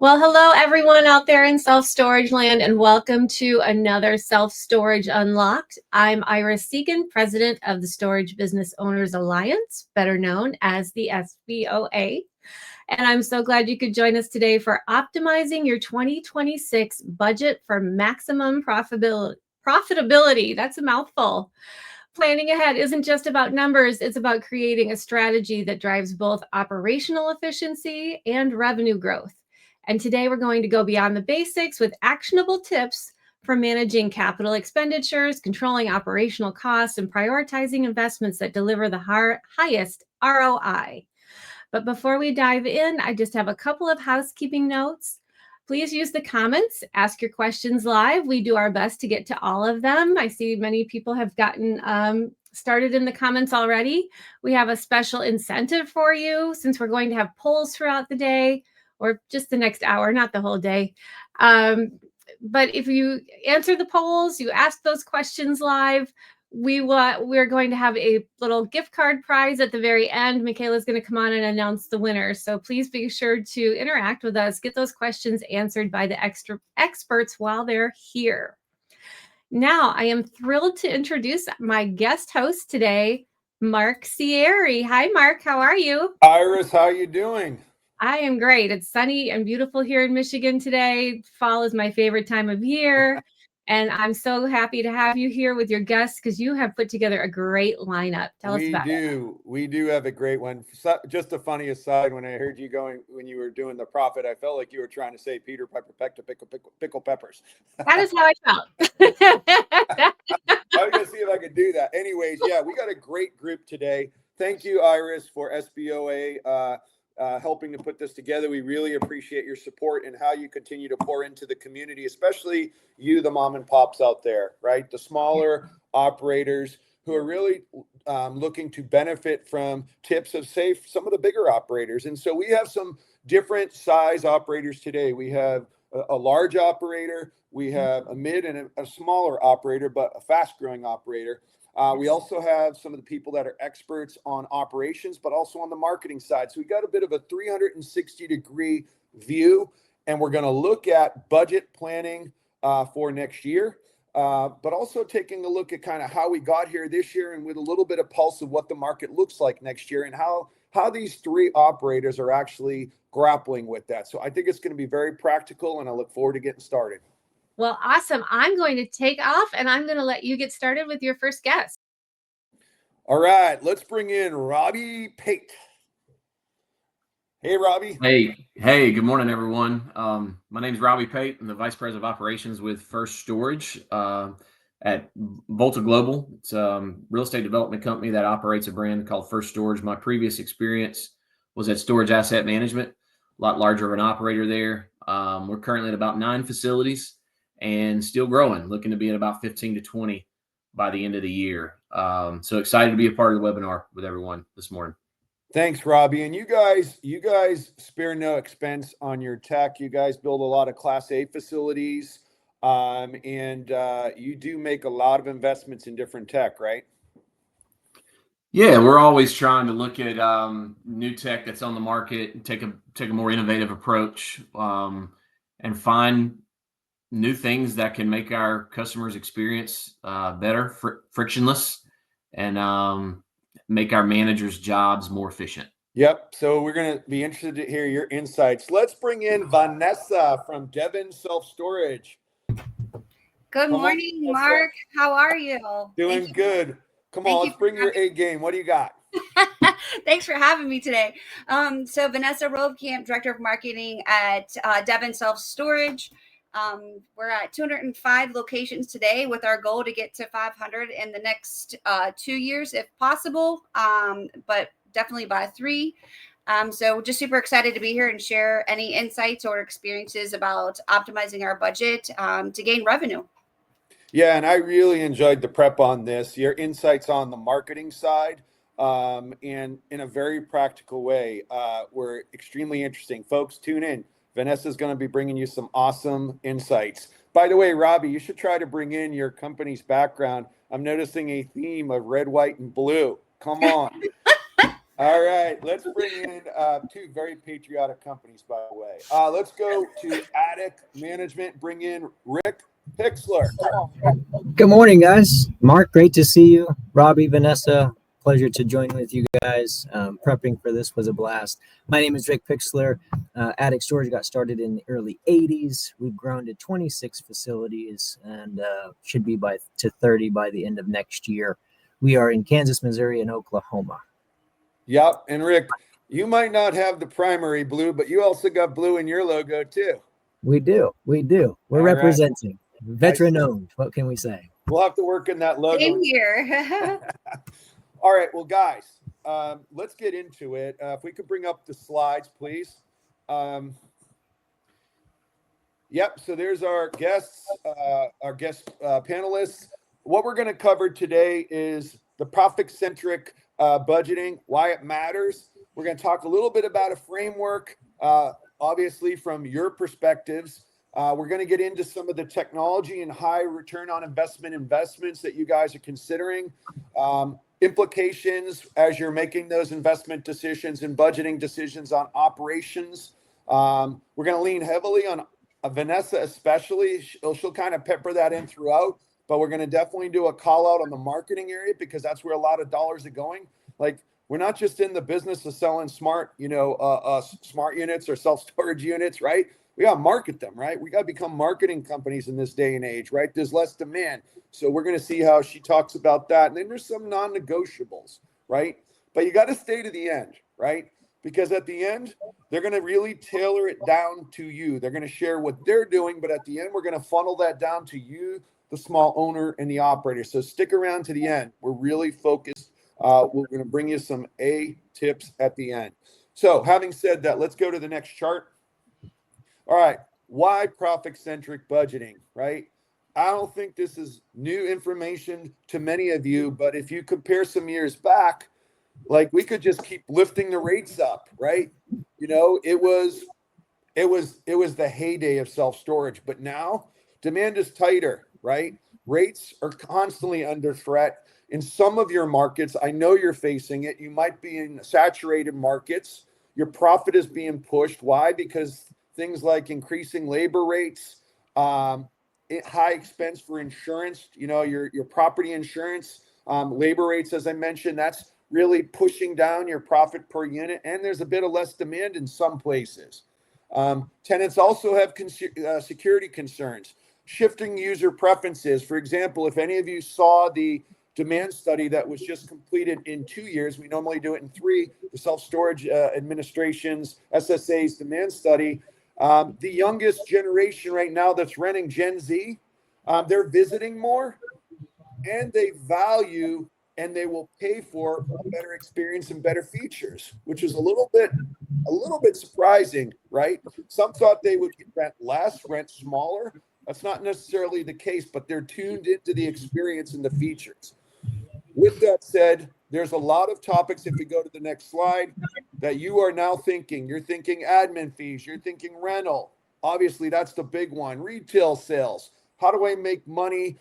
Well, hello everyone out there in self-storage land, and welcome to another Self-Storage Unlocked. I'm Iris Cieri, president of the Storage Business Owners Alliance, better known as the SBOA. And I'm so glad you could join us today for optimizing your 2026 budget for maximum profitability. That's a mouthful. Planning ahead isn't just about numbers, it's about creating a strategy that drives both operational efficiency and revenue growth. And today we're going to go beyond the basics with actionable tips for managing capital expenditures, controlling operational costs, and prioritizing investments that deliver the highest ROI. But before we dive in, I just have a couple of housekeeping notes. Please use the comments, ask your questions live. We do our best to get to all of them. I see many people have gotten started in the comments already. We have a special incentive for you since we're going to have polls throughout the day, or just the next hour, not the whole day. But if you answer the polls, you ask those questions live, we're going to have a little gift card prize at the very end. Michaela's going to come on and announce the winner. So please be sure to interact with us, get those questions answered by the experts while they're here. Now, I am thrilled to introduce my guest host today, Mark Cieri. Hi, Mark. How are you? Iris, how are you doing? I am great. It's sunny and beautiful here in Michigan today. Fall is my favorite time of year. And I'm so happy to have you here with your guests because you have put together a great lineup. Tell us about it. We do have a great one. Just a funny aside, when I heard you when you were doing the profit, I felt like you were trying to say Peter Piper pecked a pickle peppers. That is how I felt. I was going to see if I could do that. Anyways, yeah, we got a great group today. Thank you, Iris, for SBOA helping to put this together. We really appreciate your support and how you continue to pour into the community, especially you, the mom and pops out there, right? The smaller operators who are really looking to benefit from tips of, say, some of the bigger operators. And so we have some different size operators today. We have a large operator, we have a mid and a smaller operator, but a fast growing operator. We also have some of the people that are experts on operations, but also on the marketing side. So we got a bit of a 360-degree view, and we're going to look at budget planning for next year, but also taking a look at kind of how we got here this year and with a little bit of pulse of what the market looks like next year and how these three operators are actually grappling with that. So I think it's going to be very practical, and I look forward to getting started. Well, awesome. I'm going to take off and I'm going to let you get started with your first guest. All right, let's bring in Robbie Pait. Hey, Robbie. Hey, good morning, everyone. My name is Robbie Pait. I'm the Vice President of Operations with First Storage at Volta Global. It's a real estate development company that operates a brand called First Storage. My previous experience was at Storage Asset Management, a lot larger of an operator there. We're currently at about 9 facilities. And still growing, looking to be at about 15 to 20 by the end of the year. So excited to be a part of the webinar with everyone this morning. Thanks, Robbie. And you guys spare no expense on your tech. You guys build a lot of Class A facilities, and you do make a lot of investments in different tech, right? Yeah, we're always trying to look at new tech that's on the market and take a more innovative approach and find new things that can make our customers' experience better, frictionless, and make our managers' jobs more efficient. Yep. So we're going to be interested to hear your insights. Let's bring in Vanessa from Devon Self-Storage. Good morning, Mark. How are you? Doing good. Come on, let's bring your A game. What do you got? Thanks for having me today. So Vanessa Rovekamp, Director of Marketing at Devon Self-Storage. We're at 205 locations today with our goal to get to 500 in the next 2 years if possible, but definitely by 3. So just super excited to be here and share any insights or experiences about optimizing our budget to gain revenue. Yeah, and I really enjoyed the prep on this, your insights on the marketing side, and in a very practical way were extremely interesting. Folks, tune in. Vanessa's going to be bringing you some awesome insights. By the way, Robbie, you should try to bring in your company's background. I'm noticing a theme of red, white, and blue. Come on. All right, let's bring in two very patriotic companies, by the way. Let's go to Attic Management. Bring in Rick Pixler. Come on. Good morning, guys. Mark, great to see you. Robbie, Vanessa, pleasure to join with you guys. Prepping for this was a blast. My name is Rick Pixler. Attic Storage got started in the early 80s. We've grown to 26 facilities and should be to 30 by the end of next year. We are in Kansas, Missouri, and Oklahoma. Yep. And Rick, you might not have the primary blue, but you also got blue in your logo too. We do. We're All representing. right. Veteran owned. What can we say? We'll have to work in that logo. Same here. All right. Well, guys, let's get into it. If we could bring up the slides, please. Yep. So there's our guests, panelists. What we're going to cover today is the profit-centric budgeting, why it matters. We're going to talk a little bit about a framework, obviously from your perspectives. We're going to get into some of the technology and high return on investments that you guys are considering, implications as you're making those investment decisions and budgeting decisions on operations. We're going to lean heavily on Vanessa, especially. She'll kind of pepper that in throughout. But we're going to definitely do a call out on the marketing area because that's where a lot of dollars are going. Like, we're not just in the business of selling smart units or self-storage units, right? We got to market them, right? We got to become marketing companies in this day and age, right? There's less demand. So we're going to see how she talks about that. And then there's some non-negotiables, right? But you got to stay to the end, right? Because at the end, they're going to really tailor it down to you. They're going to share what they're doing, but at the end, we're going to funnel that down to you, the small owner and the operator. So stick around to the end. We're really focused. We're going to bring you some A tips at the end. So having said that, let's go to the next chart. All right. Why profit-centric budgeting, right? I don't think this is new information to many of you, but if you compare some years back, like, we could just keep lifting the rates up, right? You know, it was the heyday of self-storage, but now demand is tighter, right? Rates are constantly under threat. In some of your markets, I know you're facing it. You might be in saturated markets. Your profit is being pushed. Why? Because things like increasing labor rates, high expense for insurance, your property insurance, labor rates, as I mentioned, that's really pushing down your profit per unit. And there's a bit of less demand in some places. Tenants also have security concerns. Shifting user preferences. For example, if any of you saw the demand study that was just completed in 2 years, we normally do it in 3, the Self-Storage Administration's SSA's demand study. The youngest generation right now that's renting, Gen Z, they're visiting more and they value and they will pay for a better experience and better features, which is a little bit surprising, right? Some thought they would rent less, rent smaller. That's not necessarily the case, but they're tuned into the experience and the features. With that said, there's a lot of topics, if we go to the next slide, that you are now thinking. You're thinking admin fees. You're thinking rental. Obviously, that's the big one. Retail sales. How do I make money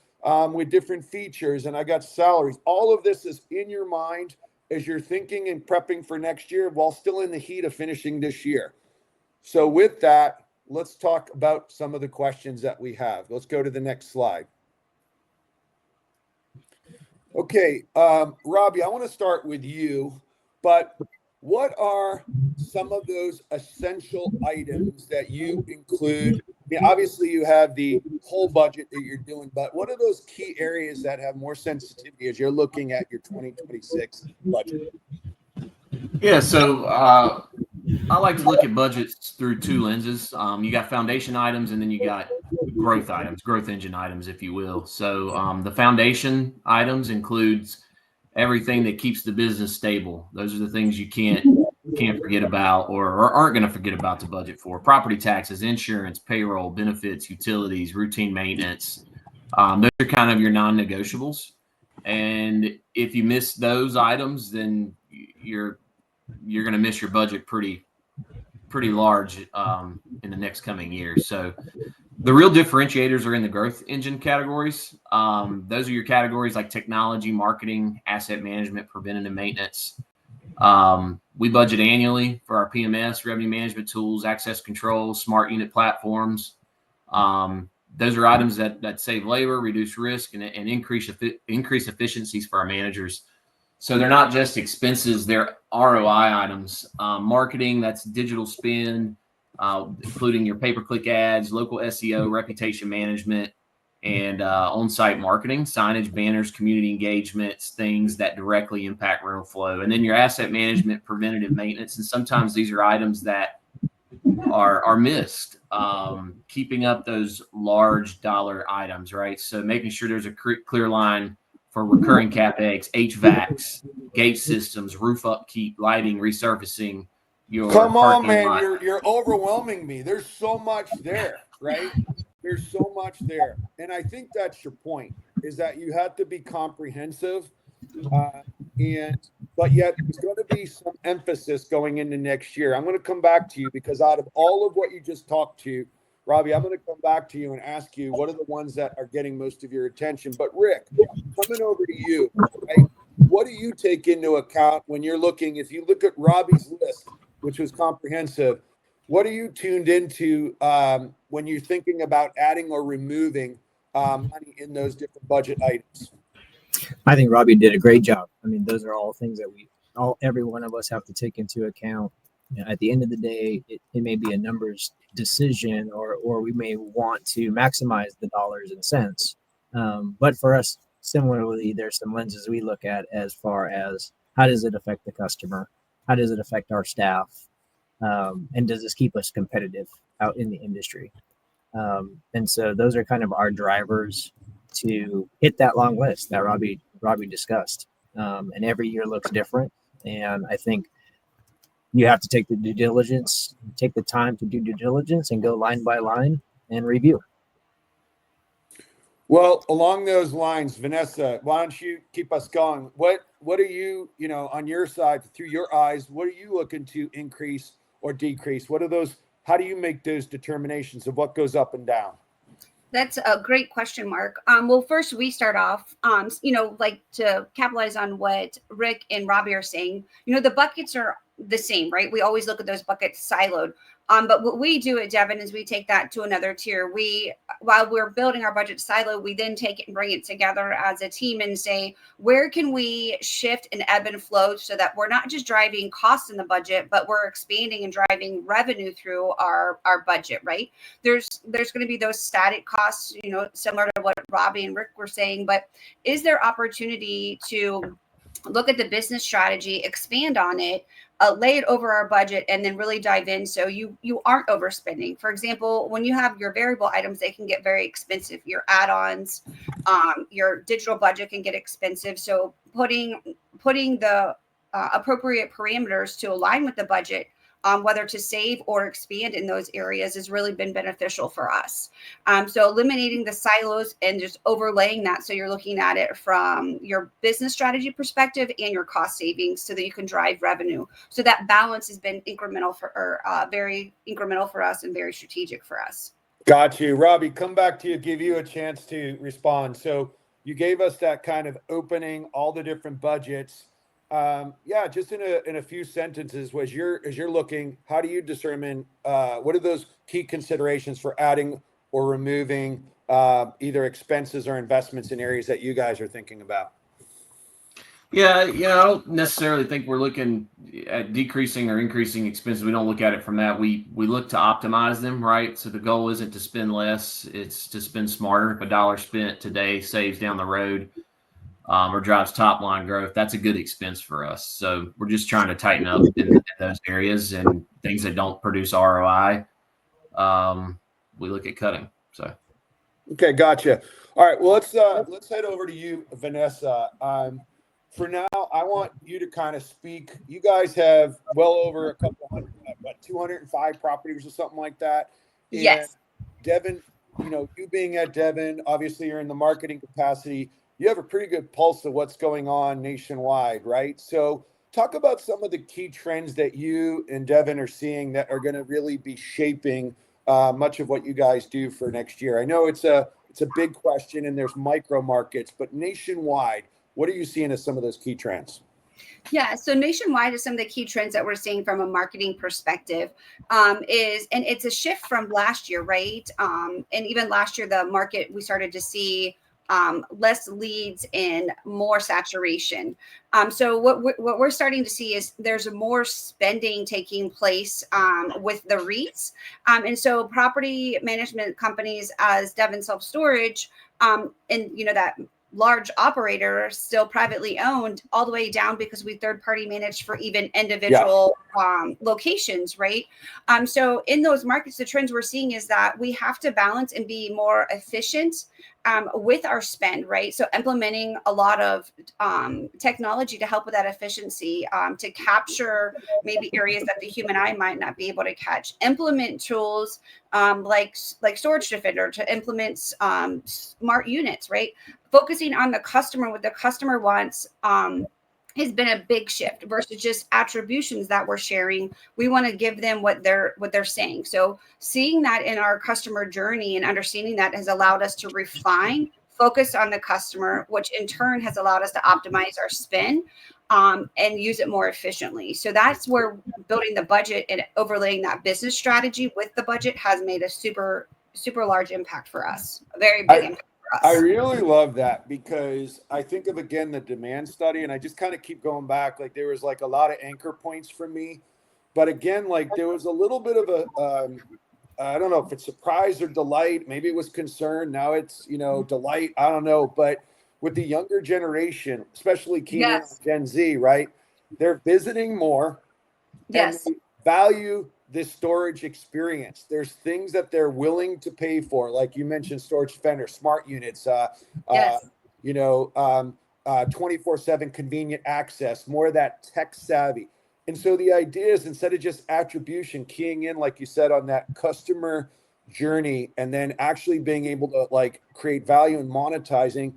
with different features? And I got salaries. All of this is in your mind as you're thinking and prepping for next year while still in the heat of finishing this year. So with that, let's talk about some of the questions that we have. Let's go to the next slide. Okay, Robbie, I want to start with you, but what are some of those essential items that you include? I mean, obviously you have the whole budget that you're doing, but what are those key areas that have more sensitivity as you're looking at your 2026 budget? Yeah, so I like to look at budgets through 2 lenses. You got foundation items, and then you got growth items, growth engine items, if you will. So the foundation items includes everything that keeps the business stable. Those are the things you can't forget about or aren't going to forget about to budget for. Property taxes, insurance, payroll, benefits, utilities, routine maintenance. Those are kind of your non-negotiables. And if you miss those items, then you're going to miss your budget pretty large in the next coming years. So the real differentiators are in the growth engine categories. Those are your categories like technology, marketing, asset management, preventative maintenance. We budget annually for our PMS, revenue management tools, access control, smart unit platforms. Those are items that save labor, reduce risk, and increase efficiencies for our managers. So they're not just expenses, they're ROI items. Marketing, that's digital spend, including your pay-per-click ads, local SEO, reputation management, and on-site marketing, signage, banners, community engagements, things that directly impact rental flow. And then your asset management, preventative maintenance. And sometimes these are items that are missed, keeping up those large dollar items, right? So making sure there's a clear line for recurring CapEx, HVACs, gate systems, roof upkeep, lighting, resurfacing. Your Come on, parking man, lot. you're overwhelming me. There's so much there, right? There's so much there. And I think that's your point, is that you have to be comprehensive. But yet there's going to be some emphasis going into next year. I'm going to come back to you because out of all of what you just talked to, Robbie, I'm going to come back to you and ask you what are the ones that are getting most of your attention. But Rick, coming over to you, right? What do you take into account when you're looking, if you look at Robbie's list, which was comprehensive, what are you tuned into when you're thinking about adding or removing money in those different budget items? I think Robbie did a great job. I mean, those are all things that every one of us have to take into account. You know, at the end of the day, it may be a numbers decision, or we may want to maximize the dollars and cents. But for us, similarly, there's some lenses we look at as far as how does it affect the customer? How does it affect our staff? And does this keep us competitive out in the industry? And so those are kind of our drivers to hit that long list that Robbie discussed. And every year looks different. And I think you have to take the due diligence, take the time to do due diligence and go line by line and review. Well, along those lines, Vanessa, why don't you keep us going? What are you, on your side, through your eyes, what are you looking to increase or decrease? What are those? How do you make those determinations of what goes up and down? That's a great question, Mark. Well, first we start off, like to capitalize on what Rick and Robbie are saying, the buckets are the same, right? We always look at those buckets siloed. But what we do at Devon is we take that to another tier. While we're building our budget silo, we then take it and bring it together as a team and say, where can we shift and ebb and flow so that we're not just driving costs in the budget, but we're expanding and driving revenue through our budget, right? There's going to be those static costs, similar to what Robbie and Rick were saying, but is there opportunity to look at the business strategy, expand on it, lay it over our budget, and then really dive in so you aren't overspending. For example, when you have your variable items, they can get very expensive. Your add-ons, your digital budget can get expensive. So putting the appropriate parameters to align with the budget, whether to save or expand in those areas, has really been beneficial for us. So eliminating the silos and just overlaying that, so you're looking at it from your business strategy perspective and your cost savings, so that you can drive revenue. So that balance has been very incremental for us and very strategic for us. Got you, Robbie. Come back to you, give you a chance to respond. So you gave us that kind of opening, all the different budgets. Just in a few sentences, as you're looking, how do you determine what are those key considerations for adding or removing either expenses or investments in areas that you guys are thinking about? Yeah, I don't necessarily think we're looking at decreasing or increasing expenses. We don't look at it from that. We look to optimize them, right? So the goal isn't to spend less, it's to spend smarter. If a dollar spent today saves down the road, or drives top line growth, that's a good expense for us. So we're just trying to tighten up in those areas, and things that don't produce ROI, we look at cutting. So, okay, gotcha. All right, well let's head over to you, Vanessa. For now, I want you to kind of speak. You guys have well over a couple hundred, 205 properties or something like that. And yes. Devon, you being at Devon, obviously you're in the marketing capacity. You have a pretty good pulse of what's going on nationwide, right? So talk about some of the key trends that you and Devon are seeing that are going to really be shaping much of what you guys do for next year. I know it's a big question and there's micro markets, but nationwide, what are you seeing as some of those key trends? Yeah, so nationwide is some of the key trends that we're seeing from a marketing perspective and it's a shift from last year, right? And even last year, the market, we started to see less leads and more saturation. So what we're starting to see is there's more spending taking place with the REITs. And so property management companies as Devon Self Storage, and that large operator still privately owned all the way down because we third party managed for even individual locations, right? So in those markets, the trends we're seeing is that we have to balance and be more efficient with our spend, right? So implementing a lot of technology to help with that efficiency, to capture maybe areas that the human eye might not be able to catch. Implement tools like StorageDefender to implement smart units, right? Focusing on the customer, what the customer wants, has been a big shift versus just attributions that we're sharing. We want to give them what they're saying. So seeing that in our customer journey and understanding that has allowed us to refine, focus on the customer, which in turn has allowed us to optimize our spend and use it more efficiently. So that's where building the budget and overlaying that business strategy with the budget has made a super, super large impact for us. A very big impact. I really love that because I think of, again, the demand study, and I just kind of keep going back. Like there was like a lot of anchor points for me, but again, like there was a little bit of a, I don't know if it's surprise or delight. Maybe it was concern. Now it's, delight. I don't know. But with the younger generation, especially keen on Gen Z, right? They're visiting more. Yes. And they value this storage experience. There's things that they're willing to pay for, like you mentioned, StorageDefender, smart units, 24/7 convenient access, more of that tech savvy. And so the idea is, instead of just attribution, keying in, like you said, on that customer journey, and then actually being able to like create value and monetizing,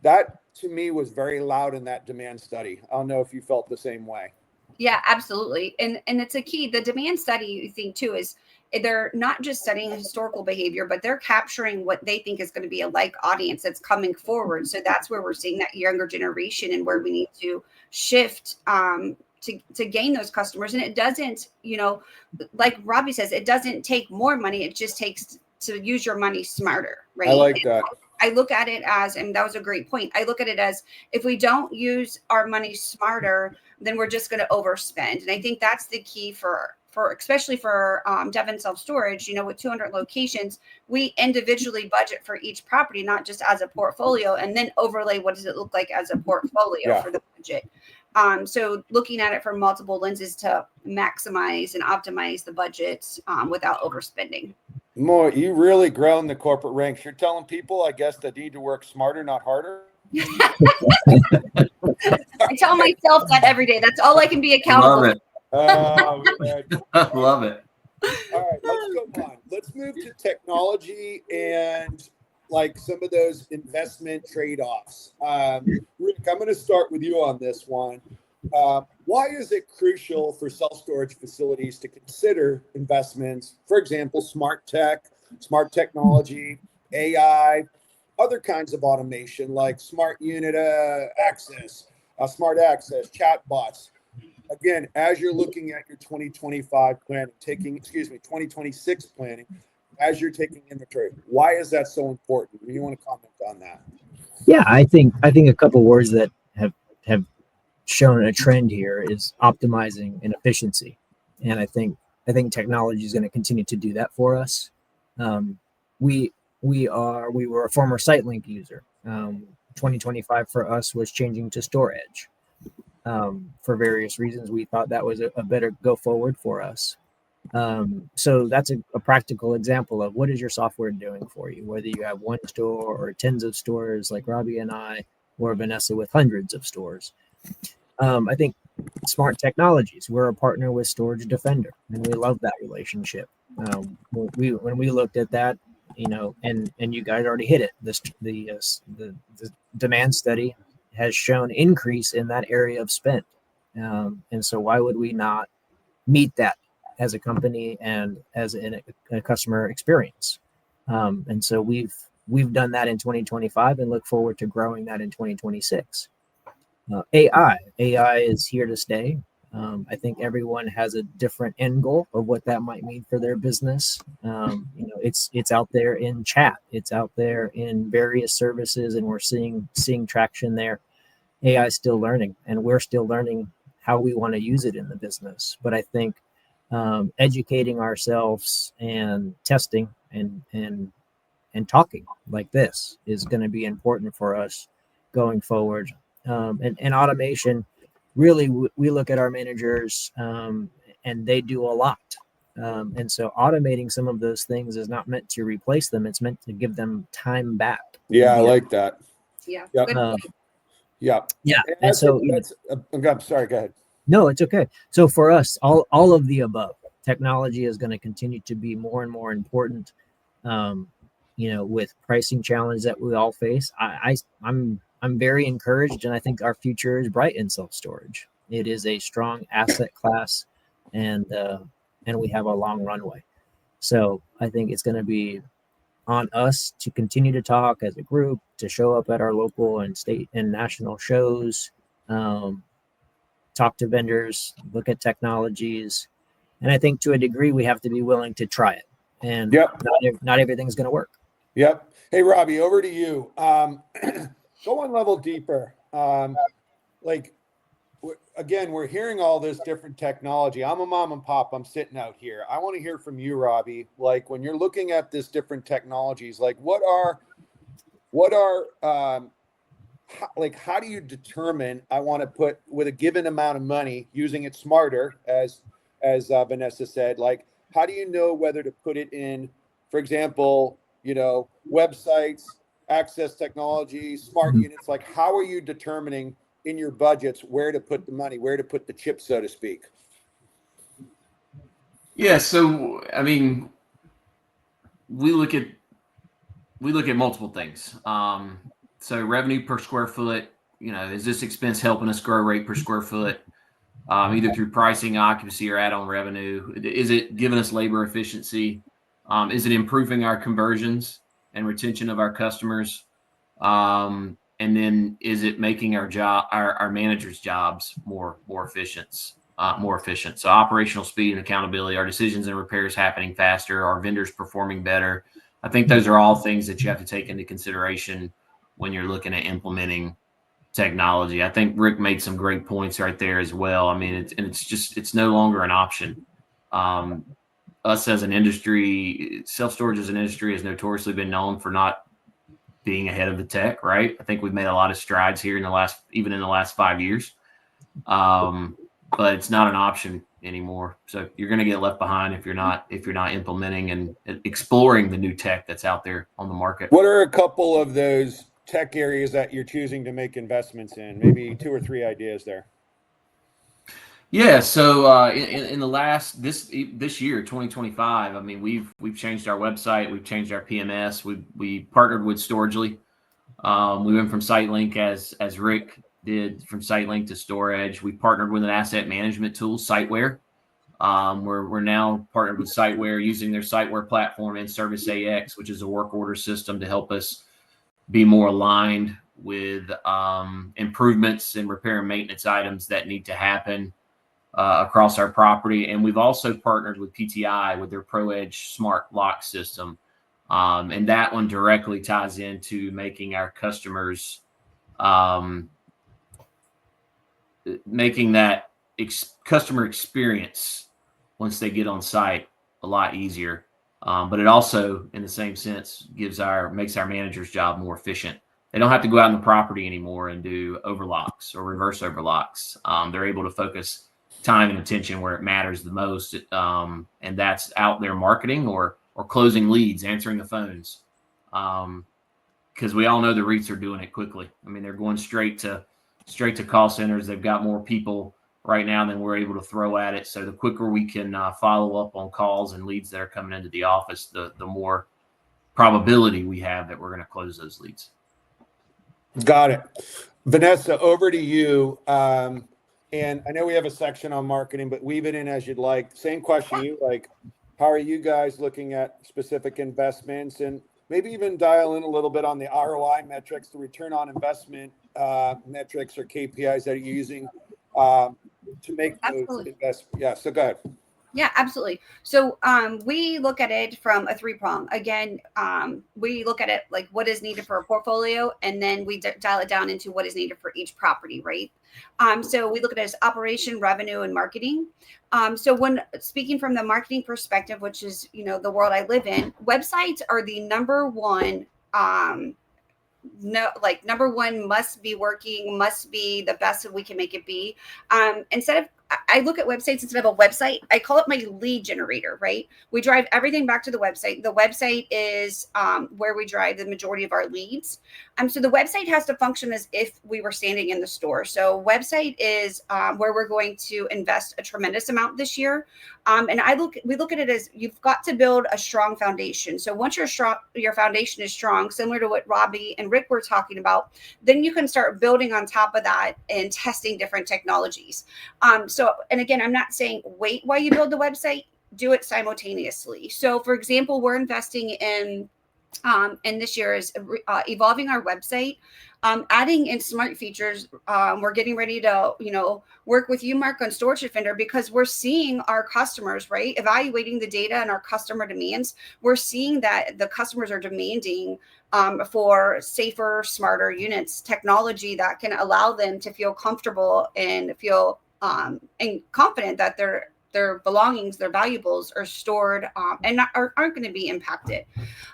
that to me was very loud in that demand study. I don't know if you felt the same way. Yeah, absolutely. And it's a key. The demand study, you think too, is they're not just studying historical behavior, but they're capturing what they think is going to be a like audience that's coming forward. So that's where we're seeing that younger generation and where we need to shift to gain those customers. And it doesn't, like Robbie says, it doesn't take more money. It just takes to use your money smarter, right? I like that. I look at it as, and that was a great point, I look at it as, if we don't use our money smarter, then we're just going to overspend. And I think that's the key for especially for Devon Self Storage, with 200 locations, we individually budget for each property, not just as a portfolio, and then overlay what does it look like as a portfolio for the budget. So looking at it from multiple lenses to maximize and optimize the budgets without overspending. More, you really grown the corporate ranks. You're telling people, I guess, they need to work smarter, not harder. I tell myself that every day. That's all I can be accountable Love it. Love it. All right, let's go on. Let's move to technology and like some of those investment trade-offs. Rick, I'm going to start with you on this one. Why is it crucial for self-storage facilities to consider investments, for example, smart technology, AI, other kinds of automation like smart unit access, smart access, chatbots? Again, as you're looking at your 2025 planning, 2026 planning, as you're taking inventory, why is that so important? Do you want to comment on that? Yeah, I think a couple words that have shown a trend here is optimizing and efficiency, and I think technology is going to continue to do that for us. We were a former SiteLink user. 2025 for us was changing to StorageDefender. For various reasons, we thought that was a better go forward for us. So that's a practical example of what is your software doing for you, whether you have one store or tens of stores like Robbie and I, or Vanessa with hundreds of stores. I think smart technologies, we're a partner with StorageDefender, and we love that relationship. When we looked at that, and you guys already hit it, the demand study has shown increase in that area of spend. And so why would we not meet that as a company and as a customer experience? And so we've done that in 2025 and look forward to growing that in 2026. AI is here to stay. I think everyone has a different end goal of what that might mean for their business. It's out there in chat, it's out there in various services, and we're seeing traction there. AI is still learning, and we're still learning how we want to use it in the business. But I think educating ourselves and testing and talking like this is going to be important for us going forward. And automation, really, we look at our managers and they do a lot. And so automating some of those things is not meant to replace them. It's meant to give them time back. Yeah, I like that. Yeah. Yep. Good point. Yeah. Yeah. And so I'm sorry, go ahead. No, it's okay. So for us, all of the above, technology is going to continue to be more and more important. With pricing challenge that we all face, I'm very encouraged, and I think our future is bright in self-storage. It is a strong asset class, and we have a long runway. So I think it's going to be on us to continue to talk as a group, to show up at our local and state and national shows, talk to vendors, look at technologies, and I think to a degree we have to be willing to try it. And not everything's going to work. Yep. Hey, Robbie, over to you. Go one level deeper. Again, we're hearing all this different technology. I'm a mom and pop. I'm sitting out here. I want to hear from you, Robbie. Like, when you're looking at this different technologies, like how do you determine I want to put with a given amount of money, using it smarter, as Vanessa said, like, how do you know whether to put it in, for example, websites, access technology, smart units? Like, how are you determining in your budgets where to put the money, where to put the chips, so to speak? Yeah. So, I mean, we look at multiple things. So revenue per square foot, is this expense helping us grow rate per square foot? Either through pricing, occupancy, or add-on revenue. Is it giving us labor efficiency? Is it improving our conversions and retention of our customers? And then is it making our managers' jobs more efficient? So operational speed and accountability, our decisions and repairs happening faster, our vendors performing better. I think those are all things that you have to take into consideration when you're looking at implementing technology. I think Rick made some great points right there as well. I mean, it's no longer an option. Us as an industry, self-storage as an industry has notoriously been known for not being ahead of the tech, right? I think we've made a lot of strides here even in the last 5 years. But it's not an option anymore. So you're going to get left behind if you're not implementing and exploring the new tech that's out there on the market. What are a couple of those tech areas that you're choosing to make investments in? Maybe 2 or 3 ideas there. Yeah. So in the this year, 2025, I mean, we've changed our website, we've changed our PMS, we partnered with StorageDefender. We went from SiteLink as Rick did, from SiteLink to StorageDefender. We partnered with an asset management tool, Siteware. We're now partnered with Siteware, using their Siteware platform and Service AX, which is a work order system to help us be more aligned with improvements and repair and maintenance items that need to happen across our property. And we've also partnered with PTI with their ProEdge smart lock system. And that one directly ties into making our customers, making that customer experience once they get on site a lot easier. But it also, in the same sense, makes our managers' job more efficient. They don't have to go out on the property anymore and do overlocks or reverse overlocks. They're able to focus time and attention where it matters the most, and that's out there marketing or closing leads, answering the phones. Because we all know the REITs are doing it quickly. I mean, they're going straight to call centers. They've got more people right now than we're able to throw at it. So the quicker we can follow up on calls and leads that are coming into the office, the more probability we have that we're going to close those leads. Got it. Vanessa, over to you. And I know we have a section on marketing, but weave it in as you'd like. Same question to you, like, how are you guys looking at specific investments, and maybe even dial in a little bit on the ROI metrics, the return on investment, metrics or KPIs that you're using to make those Absolutely. investments? Yeah, so go ahead. Yeah, absolutely. So we look at it from a three-prong. Again, we look at it like what is needed for a portfolio, and then we dial it down into what is needed for each property, right? So we look at it as operation, revenue, and marketing. So when speaking from the marketing perspective, which is, you know, the world I live in, websites are the number one number one must be working, must be the best that we can make it be. Instead of, I look at websites instead of a website, I call it my lead generator, right? We drive everything back to the website. The website is where we drive the majority of our leads. So the website has to function as if we were standing in the store. So website is where we're going to invest a tremendous amount this year. And we look at it as you've got to build a strong foundation. So once your foundation is strong, similar to what Robbie and Rick were talking about, then you can start building on top of that and testing different technologies. So, and again, I'm not saying wait while you build the website, do it simultaneously. So for example, we're investing in this year is evolving our website, adding in smart features. We're getting ready to, you know, work with you, Mark, on StorageDefender, because we're seeing our customers, right, evaluating the data and our customer demands. We're seeing that the customers are demanding for safer, smarter units, technology that can allow them to feel comfortable and feel and confident that their belongings, their valuables are stored and aren't going to be impacted.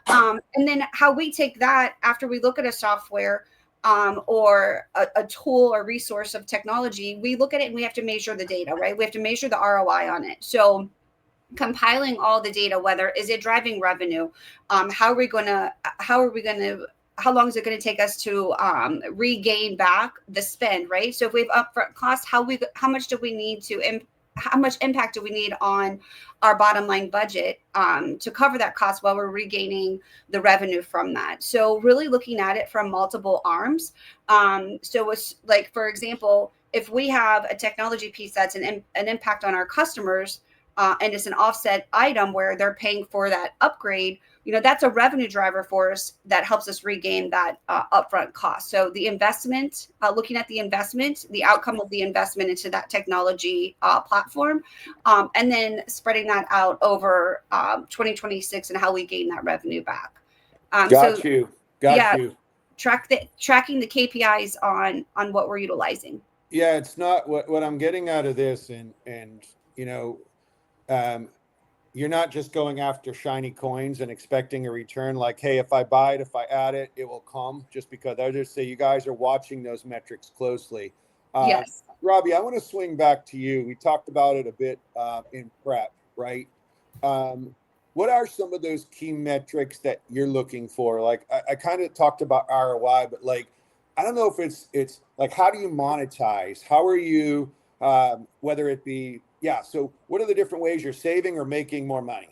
And then how we take that after we look at a software or a tool or resource of technology, we look at it and we have to measure the data, right? We have to measure the ROI on it. So compiling all the data, whether is it driving revenue? How long is it going to take us to regain back the spend, right? So if we have upfront costs, how much impact do we need on our bottom line budget to cover that cost while we're regaining the revenue from that? So really looking at it from multiple arms. So it's like, for example, if we have a technology piece that's an impact on our customers, and it's an offset item where they're paying for that upgrade, you know, that's a revenue driver for us that helps us regain that upfront cost. So the investment, looking at the investment, the outcome of the investment into that technology platform, and then spreading that out over 2026 and how we gain that revenue back. Got you. Tracking the KPIs on what we're utilizing. Yeah, it's not what I'm getting out of this, and you know, you're not just going after shiny coins and expecting a return like, hey, if I buy it, if I add it, it will come, just because I just say you guys are watching those metrics closely. Yes. Robbie, I want to swing back to you. We talked about it a bit in prep, right? What are some of those key metrics that you're looking for? Like I kind of talked about ROI, but like, I don't know if it's like, how do you monetize? How are you, whether it be, so what are the different ways you're saving or making more money?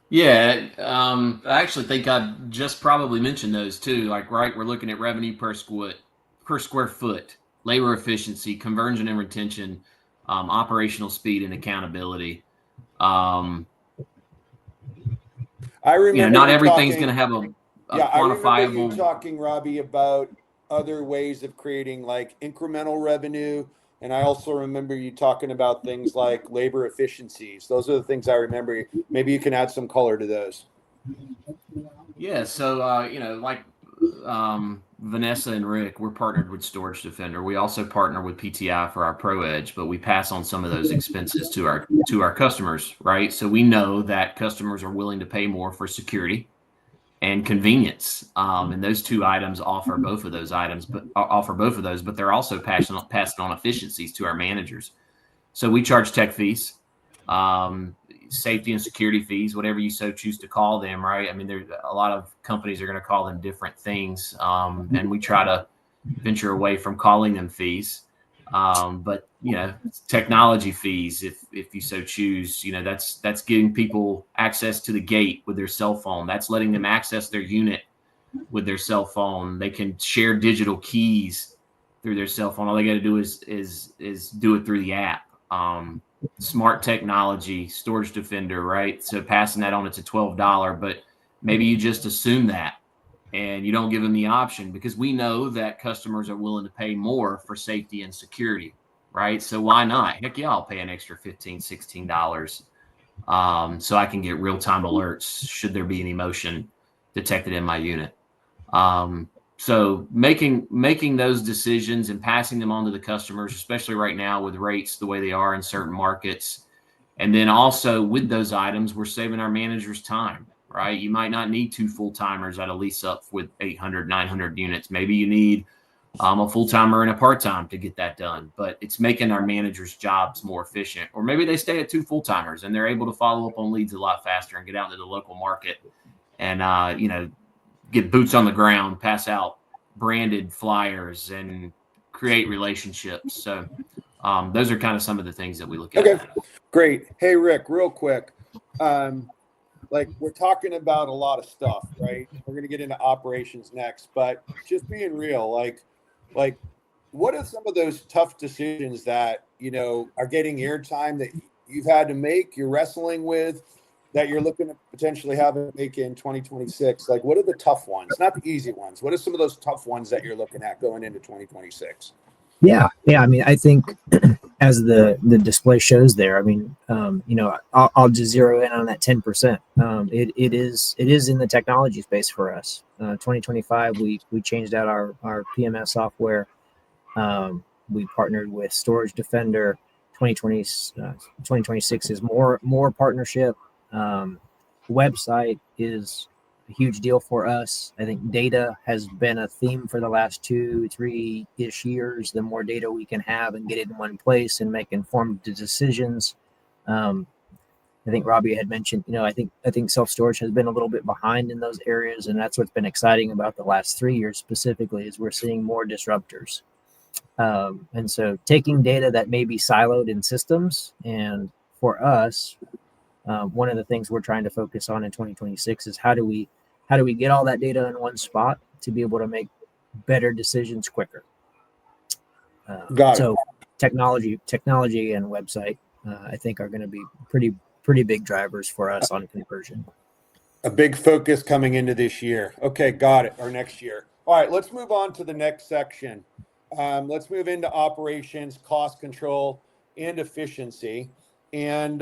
Yeah, I actually think I just probably mentioned those too. Like, right, we're looking at revenue per square foot, labor efficiency, conversion and retention, operational speed and accountability. I remember, you know, not everything's going to have a quantifiable. I remember you talking, Robbie, about other ways of creating like incremental revenue. And I also remember you talking about things like labor efficiencies. Those are the things I remember. Maybe you can add some color to those. Yeah. So, you know, like Vanessa and Rick, we're partnered with StorageDefender. We also partner with PTI for our Pro Edge, but we pass on some of those expenses to our customers, right? So we know that customers are willing to pay more for security and convenience, and those two items offer both of those, but they're also passing on efficiencies to our managers. So we charge tech fees, safety and security fees, whatever you so choose to call them, right? I mean, there's a lot of companies are going to call them different things, and we try to venture away from calling them fees. But you know, technology fees, if you so choose, you know, that's giving people access to the gate with their cell phone. That's letting them access their unit with their cell phone. They can share digital keys through their cell phone. All they got to do is do it through the app. Smart technology, StorageDefender, right? So passing that on, it's a $12, but maybe you just assume that and you don't give them the option, because we know that customers are willing to pay more for safety and security, right? So why not? Heck yeah, I'll pay an extra $15, $16 so I can get real-time alerts should there be any motion detected in my unit. So making those decisions and passing them on to the customers, especially right now with rates the way they are in certain markets. And then also with those items, we're saving our managers time, right? You might not need 2 full-timers at a lease up with 800, 900 units. Maybe you need a full-timer and a part-time to get that done, but it's making our managers' jobs more efficient. Or maybe they stay at 2 full-timers and they're able to follow up on leads a lot faster and get out into the local market and, get boots on the ground, pass out branded flyers, and create relationships. So those are kind of some of the things that we look at. Okay, great. Hey, Rick, real quick. Like, we're talking about a lot of stuff, right? We're going to get into operations next, but just being real, like what are some of those tough decisions that, are getting airtime that you've had to make, you're wrestling with, that you're looking to potentially have to make in 2026? Like, what are the tough ones? Not the easy ones. What are some of those tough ones that you're looking at going into 2026? Yeah. I mean, I think as the display shows there, I mean, I'll just zero in on that 10%. It is in the technology space for us. 2025, we changed out our PMS software. We partnered with StorageDefender. 2026 is more partnership. Website is a huge deal for us. I think data has been a theme for the last 2-3-ish years. The more data we can have and get it in one place and make informed decisions. I think Robbie had mentioned, I think self-storage has been a little bit behind in those areas, and that's what's been exciting about the last 3 years specifically, is we're seeing more disruptors. And so taking data that may be siloed in systems, and for us, one of the things we're trying to focus on in 2026 is how do we get all that data in one spot to be able to make better decisions quicker. Got it. So technology and website, I think, are going to be pretty big drivers for us on conversion. A big focus coming into this year. Okay, got it. Or next year. All right, let's move on to the next section. Let's move into operations, cost control, and efficiency. And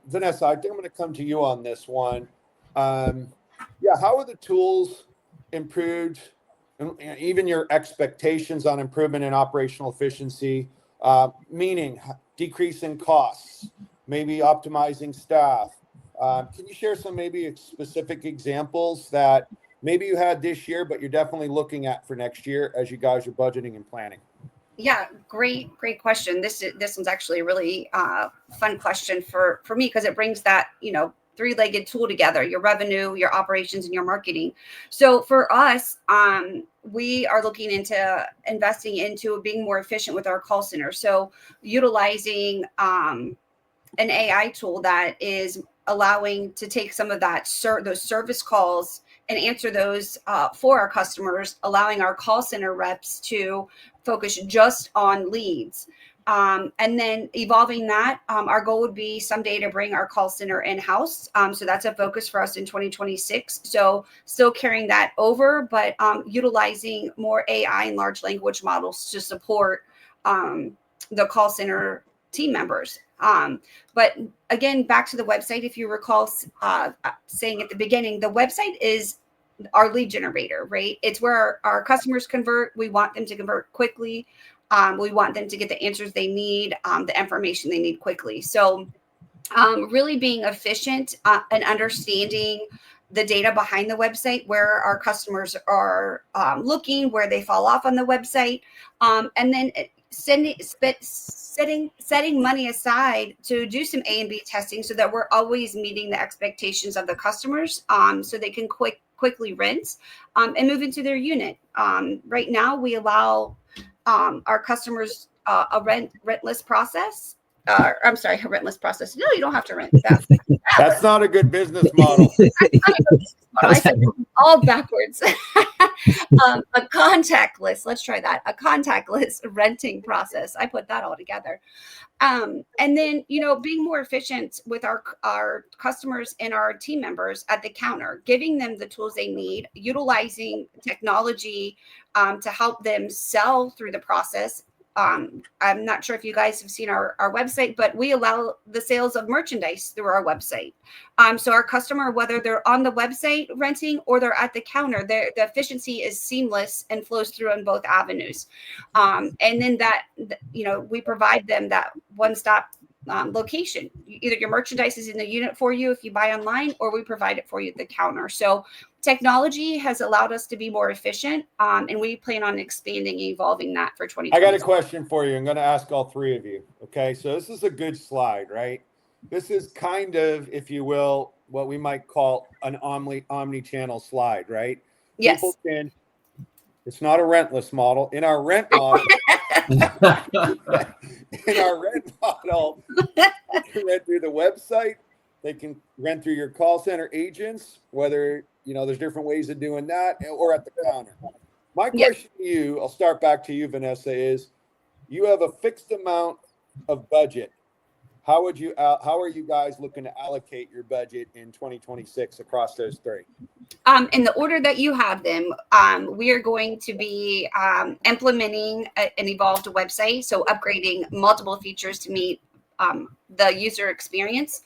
Vanessa, I think I'm going to come to you on this one. How are the tools improved, and even your expectations on improvement in operational efficiency, meaning decreasing costs, maybe optimizing staff? Can you share some maybe specific examples that maybe you had this year, but you're definitely looking at for next year as you guys are budgeting and planning? Yeah, great question. This one's actually a really fun question for me, because it brings that, three-legged tool together: your revenue, your operations, and your marketing. So for us, we are looking into investing into being more efficient with our call center. So utilizing an AI tool that is allowing to take some of that those service calls and answer those for our customers, allowing our call center reps to focus just on leads. And then evolving that, our goal would be someday to bring our call center in-house. So that's a focus for us in 2026. So still carrying that over, but utilizing more AI and large language models to support the call center team members. But again, back to the website, if you recall saying at the beginning, the website is our lead generator, right? It's where our customers convert. We want them to convert quickly. We want them to get the answers they need, the information they need quickly. So really being efficient and understanding the data behind the website, where our customers are looking, where they fall off on the website, and then setting money aside to do some A and B testing, so that we're always meeting the expectations of the customers, so they can quickly rent and move into their unit. Right now, we allow our customers a rentless process I'm sorry, a rentless process. No, you don't have to rent that. That's not a good business model. I said all backwards. A contactless, let's try that. A contactless renting process. I put that all together. And then, being more efficient with our customers and our team members at the counter, giving them the tools they need, utilizing technology to help them sell through the process. I'm not sure if you guys have seen our website, but we allow the sales of merchandise through our website. So our customer, whether they're on the website renting or they're at the counter, the efficiency is seamless and flows through on both avenues. And then we provide them that one-stop location. Either your merchandise is in the unit for you if you buy online, or we provide it for you at the counter. So technology has allowed us to be more efficient, and we plan on expanding and evolving that for 2020. I got a question for you. I'm going to ask all three of you. Okay, so this is a good slide, right? This is kind of, if you will, what we might call an omni-channel slide, right? Yes. It's not a rentless model. In our rent model, they can rent through the website. They can rent through your call center agents, whether, there's different ways of doing that, or at the counter. My question to you, I'll start back to you, Vanessa, is you have a fixed amount of budget. How are you guys looking to allocate your budget in 2026 across those three? In the order that you have them, we are going to be implementing an evolved website, so upgrading multiple features to meet the user experience,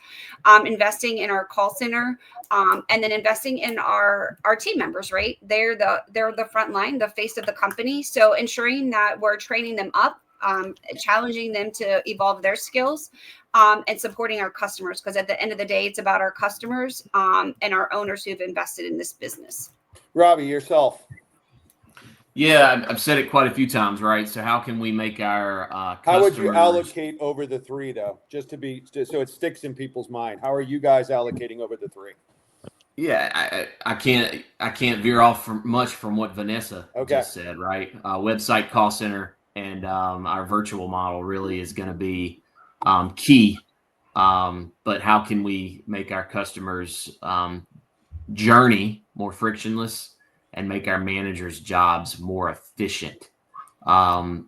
investing in our call center, and then investing in our team members, right? They're the front line, the face of the company. So ensuring that we're training them up, challenging them to evolve their skills, and supporting our customers, because at the end of the day, it's about our customers and our owners who've invested in this business. Robbie, yourself. Yeah, I've said it quite a few times, right? So how can we make our customers... How would you allocate over the three, though? Just so it sticks in people's mind. How are you guys allocating over the three? Yeah, I can't veer off much from what Vanessa just said, right? Website, call center, and our virtual model really is going to be key. But how can we make our customers' journey more frictionless and make our managers' jobs more efficient? And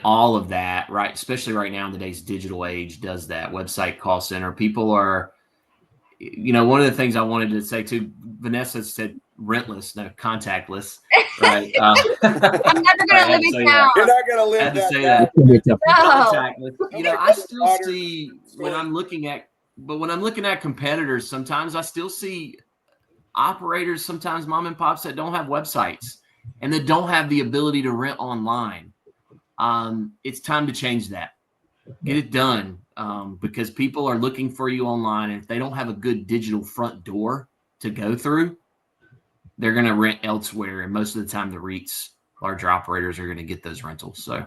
all of that, right, especially right now in today's digital age, does that. Website, call center. People are, one of the things I wanted to say too, Vanessa said rentless, no, contactless, right? I'm never going to live it down. You're not going to live that down. Contactless. I still see when I'm looking at competitors, sometimes I still see operators, sometimes mom and pops that don't have websites and that don't have the ability to rent online. It's time to change that. Get it done, because people are looking for you online, and if they don't have a good digital front door to go through, they're going to rent elsewhere, and most of the time the REITs, larger operators, are going to get those rentals. So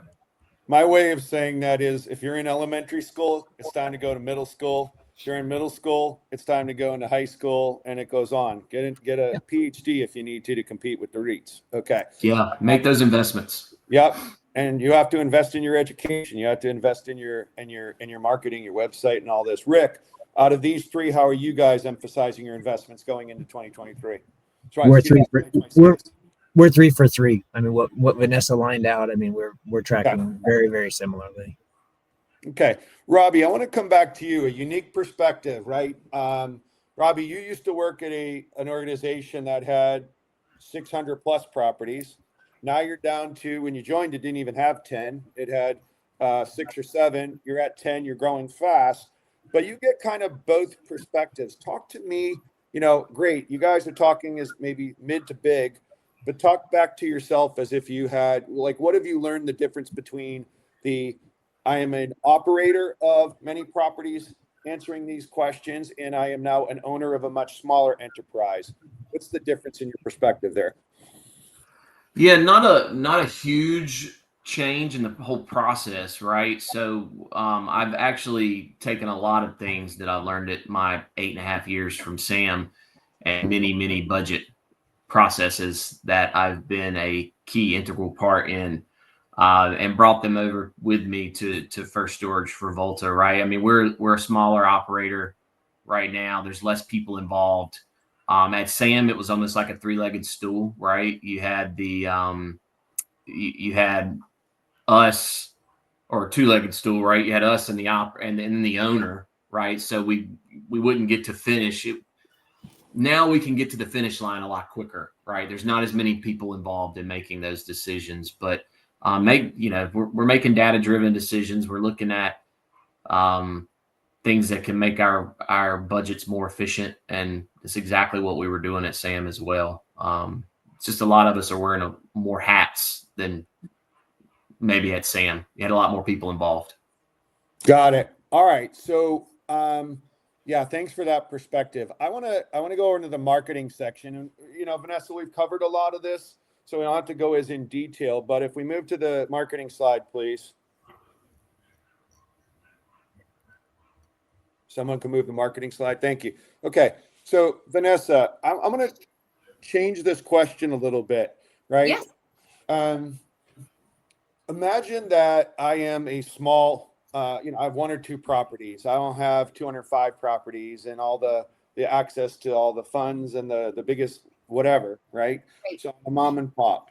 my way of saying that is, if you're in elementary school, it's time to go to middle school. If you're in middle school, it's time to go into high school, and it goes on. Get a PhD if you need to compete with the REITs. Okay. Yeah, make those investments. Yep. And you have to invest in your education. You have to invest in your marketing, your website, and all this. Rick, out of these three, how are you guys emphasizing your investments going into 2023? We're 3 for 3. I mean, what Vanessa lined out, I mean, we're tracking very, very similarly. Okay, Robbie, I want to come back to you. A unique perspective, right? Robbie, you used to work at an organization that had 600 plus properties. Now you're down to, when you joined, it didn't even have 10. It had 6 or 7. You're at 10. You're growing fast, but you get kind of both perspectives. Talk to me. Great. You guys are talking as maybe mid to big, but talk back to yourself as if you had, what have you learned the difference between I am an operator of many properties answering these questions, and I am now an owner of a much smaller enterprise. What's the difference in your perspective there? Yeah, not a huge change in the whole process, right? So I've actually taken a lot of things that I learned at my 8.5 years from Sam, and many budget processes that I've been a key integral part in and brought them over with me to First Storage for Volta, right? I mean, we're a smaller operator right now. There's less people involved. At Sam, it was almost like a three-legged stool, right? You had the you had us, or a two-legged stool, right? You had us and and then the owner, right? So we wouldn't get to finish it. Now we can get to the finish line a lot quicker, right? There's not as many people involved in making those decisions, but we're making data-driven decisions. We're looking at things that can make our budgets more efficient, and it's exactly what we were doing at Sam as well. It's just a lot of us are wearing more hats than maybe at Sam. You had a lot more people involved. Got it. All right. So, yeah, thanks for that perspective. I want to go into the marketing section, and Vanessa, we've covered a lot of this, so we don't have to go as in detail. But if we move to the marketing slide, please. Someone can move the marketing slide. Thank you. Okay. So, Vanessa, I'm going to change this question a little bit, right? Yes. Imagine that I am a small, I have one or two properties. I don't have 205 properties and all the access to all the funds and the biggest whatever, right? Right. So I'm a mom and pop.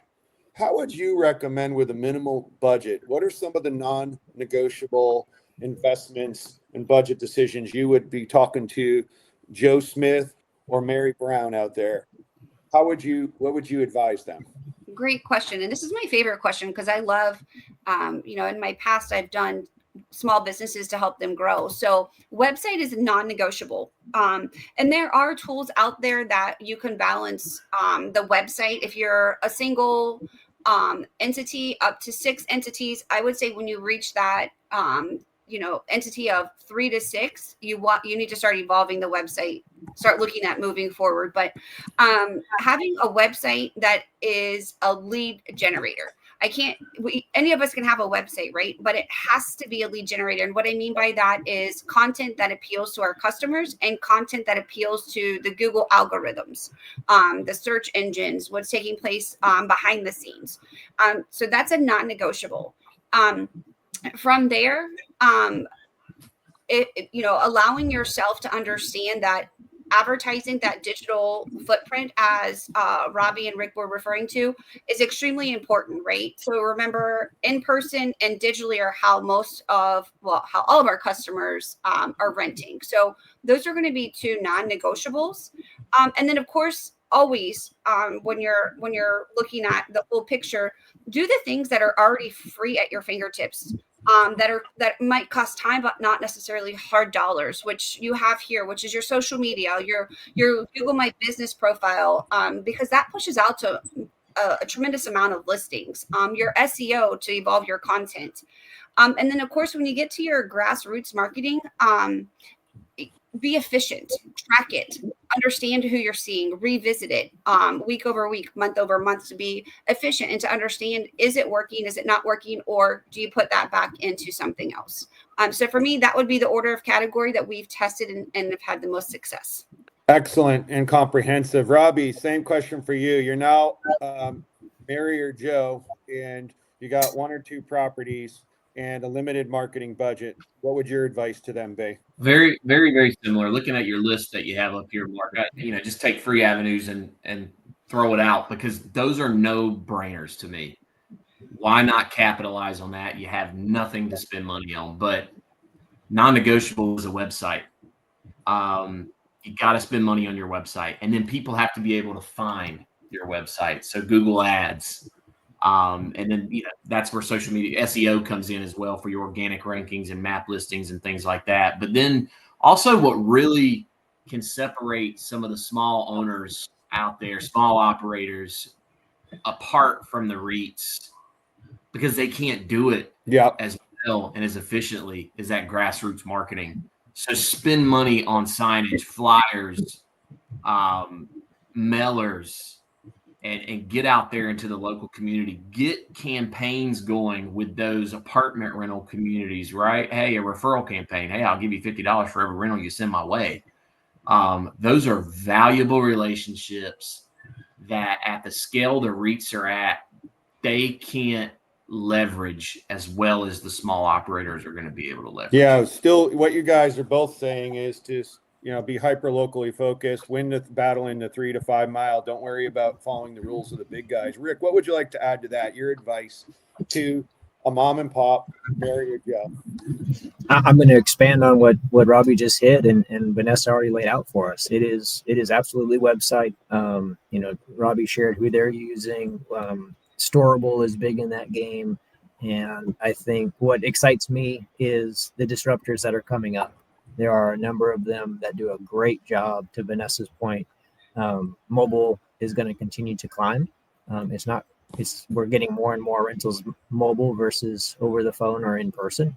How would you recommend with a minimal budget? What are some of the non-negotiable investments and budget decisions you would be talking to Joe Smith or Mary Brown out there? What would you advise them? Great question. And this is my favorite question because I love, in my past, I've done small businesses to help them grow. So website is non-negotiable. And there are tools out there that you can balance the website. If you're a single entity up to 6 entities, I would say when you reach that, entity of 3 to 6, you need to start evolving the website, start looking at moving forward. But having a website that is a lead generator, any of us can have a website, right? But it has to be a lead generator. And what I mean by that is content that appeals to our customers and content that appeals to the Google algorithms, the search engines, what's taking place behind the scenes. So that's a non-negotiable. From there, allowing yourself to understand that advertising, that digital footprint, as Robbie and Rick were referring to, is extremely important, right? So remember, in person and digitally are how all of our customers are renting. So those are going to be two non-negotiables. And then, of course, always when you're looking at the full picture, do the things that are already free at your fingertips. That might cost time, but not necessarily hard dollars, which you have here, which is your social media, your Google My Business profile, because that pushes out to a tremendous amount of listings, your SEO to evolve your content. And then, of course, when you get to your grassroots marketing, be efficient, track it, understand who you're seeing, revisit it week over week, month over month, to be efficient and to understand, is it working, is it not working, or do you put that back into something else? So for me, that would be the order of category that we've tested and have had the most success. Excellent and comprehensive. Robbie, same question for you. You're now Mary or Joe, and you got one or two properties and a limited marketing budget. What would your advice to them be? Very, very, very similar. Looking at your list that you have up here, Mark, just take free avenues and throw it out, because those are no brainers to me. Why not capitalize on that? You have nothing to spend money on, but non-negotiable is a website. You got to spend money on your website, and then people have to be able to find your website. So Google Ads. And then that's where social media SEO comes in as well for your organic rankings and map listings and things like that. But then also what really can separate some of the small owners out there, small operators, apart from the REITs, because they can't do it as well and as efficiently as that grassroots marketing. So spend money on signage, flyers, mailers, and get out there into the local community. Get campaigns going with those apartment rental communities, right? Hey, a referral campaign. Hey, I'll give you $50 for every rental you send my way. Those are valuable relationships that, at the scale the REITs are at, they can't leverage as well as the small operators are going to be able to leverage. Yeah, still what you guys are both saying is to, be hyper locally focused, win the battle in the 3 to 5 mile. Don't worry about following the rules of the big guys. Rick, what would you like to add to that? Your advice to a mom and pop, Mary or Joe? I'm going to expand on what Robbie just hit and Vanessa already laid out for us. It is absolutely website. Robbie shared who they're using. Storable is big in that game. And I think what excites me is the disruptors that are coming up. There are a number of them that do a great job. To Vanessa's point, mobile is going to continue to climb. We're getting more and more rentals mobile versus over the phone or in person.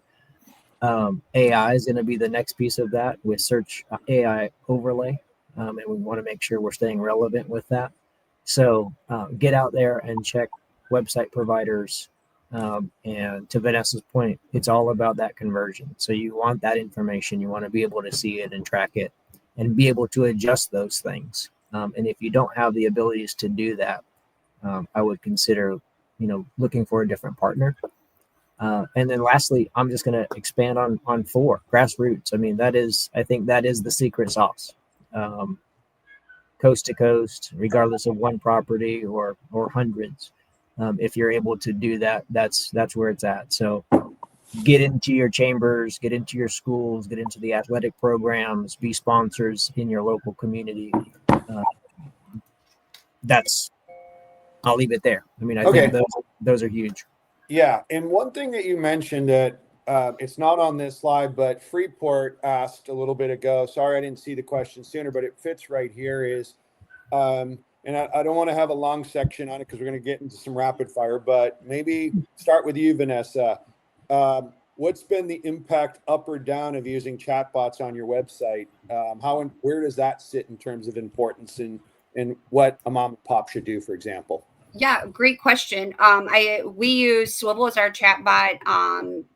AI is going to be the next piece of that with search AI overlay. And we want to make sure we're staying relevant with that. So get out there and check website providers. And to Vanessa's point, it's all about that conversion. So you want that information. You want to be able to see it and track it and be able to adjust those things. And if you don't have the abilities to do that, I would consider, looking for a different partner. And then lastly, I'm just going to expand on 4 grassroots. I think that is the secret sauce. Coast to coast, regardless of one property or hundreds. If you're able to do that, that's where it's at. So get into your chambers, get into your schools, get into the athletic programs, be sponsors in your local community. I'll leave it there. I think those are huge. Yeah. And one thing that you mentioned that it's not on this slide, but Freeport asked a little bit ago, sorry, I didn't see the question sooner, but it fits right here is, and I don't want to have a long section on it because we're going to get into some rapid fire, but maybe start with you, Vanessa. What's been the impact up or down of using chatbots on your website? Where does that sit in terms of importance and what a mom and pop should do, for example? Yeah, great question. We use Swivel as our chatbot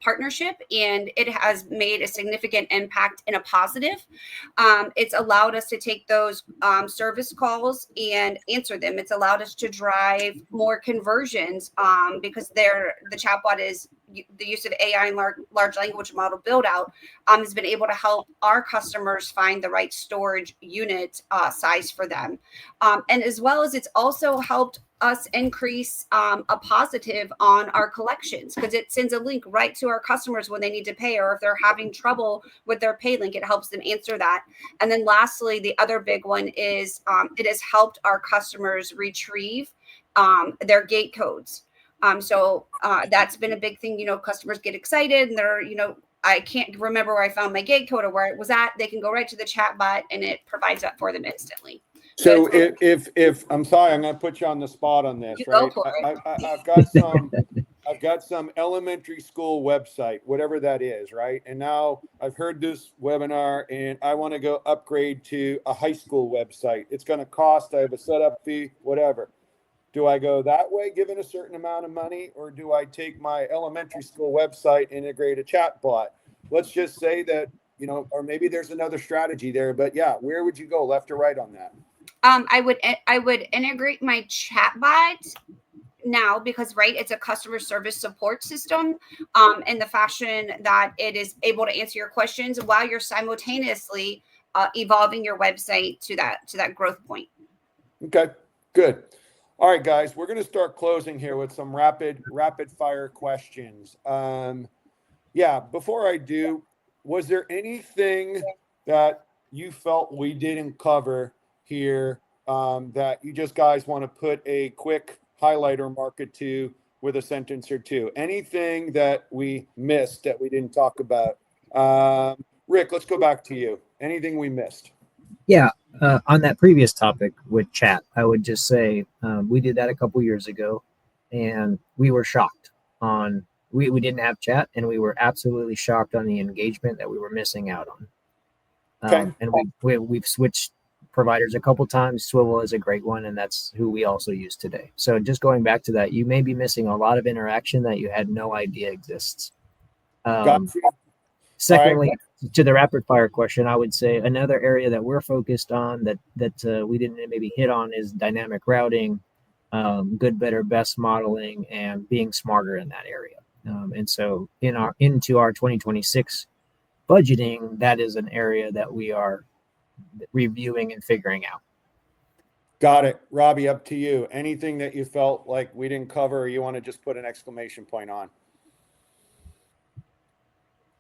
partnership, and it has made a significant impact in a positive. It's allowed us to take those service calls and answer them. It's allowed us to drive more conversions because the chatbot is the use of AI and large language model build out has been able to help our customers find the right storage unit size for them. And as well as it's also helped us increase a positive on our collections because it sends a link right to our customers when they need to pay, or if they're having trouble with their pay link, it helps them answer that. And then lastly, the other big one is it has helped our customers retrieve their gate codes. So that's been a big thing. Customers get excited and they're, I can't remember where I found my gate code or where it was at. They can go right to the chat bot and it provides that for them instantly. So if I'm sorry, I'm going to put you on the spot on this, right? Go for it. I've got some elementary school website, whatever that is, right? And now I've heard this webinar and I want to go upgrade to a high school website. It's going to cost, I have a setup fee, whatever. Do I go that way, given a certain amount of money, or do I take my elementary school website, integrate a chat bot? Let's just say that, or maybe there's another strategy there, but yeah, where would you go, left or right on that? I would integrate my chatbot now because it's a customer service support system in the fashion that it is able to answer your questions while you're simultaneously evolving your website to that growth point. Okay, good. All right, guys, we're going to start closing here with some rapid fire questions. Before I do, was there anything that you felt we didn't cover here that you just guys want to put a quick highlight or market to with a sentence or two? Anything that we missed that we didn't talk about? Rick, let's go back to you. Anything we missed? Yeah, on that previous topic with chat, I would just say we did that a couple years ago, and we were shocked on we didn't have chat, and we were absolutely shocked on the engagement that we were missing out on. Okay. And we've switched providers a couple times. Swivel is a great one, and that's who we also use today. So just going back to that, you may be missing a lot of interaction that you had no idea exists. Secondly, to the rapid fire question, I would say another area that we're focused on that we didn't maybe hit on is dynamic routing, good, better, best modeling and being smarter in that area. And so into our 2026 budgeting, that is an area that we are reviewing and figuring out. Got it. Robbie, up to you. Anything that you felt like we didn't cover or you want to just put an exclamation point on?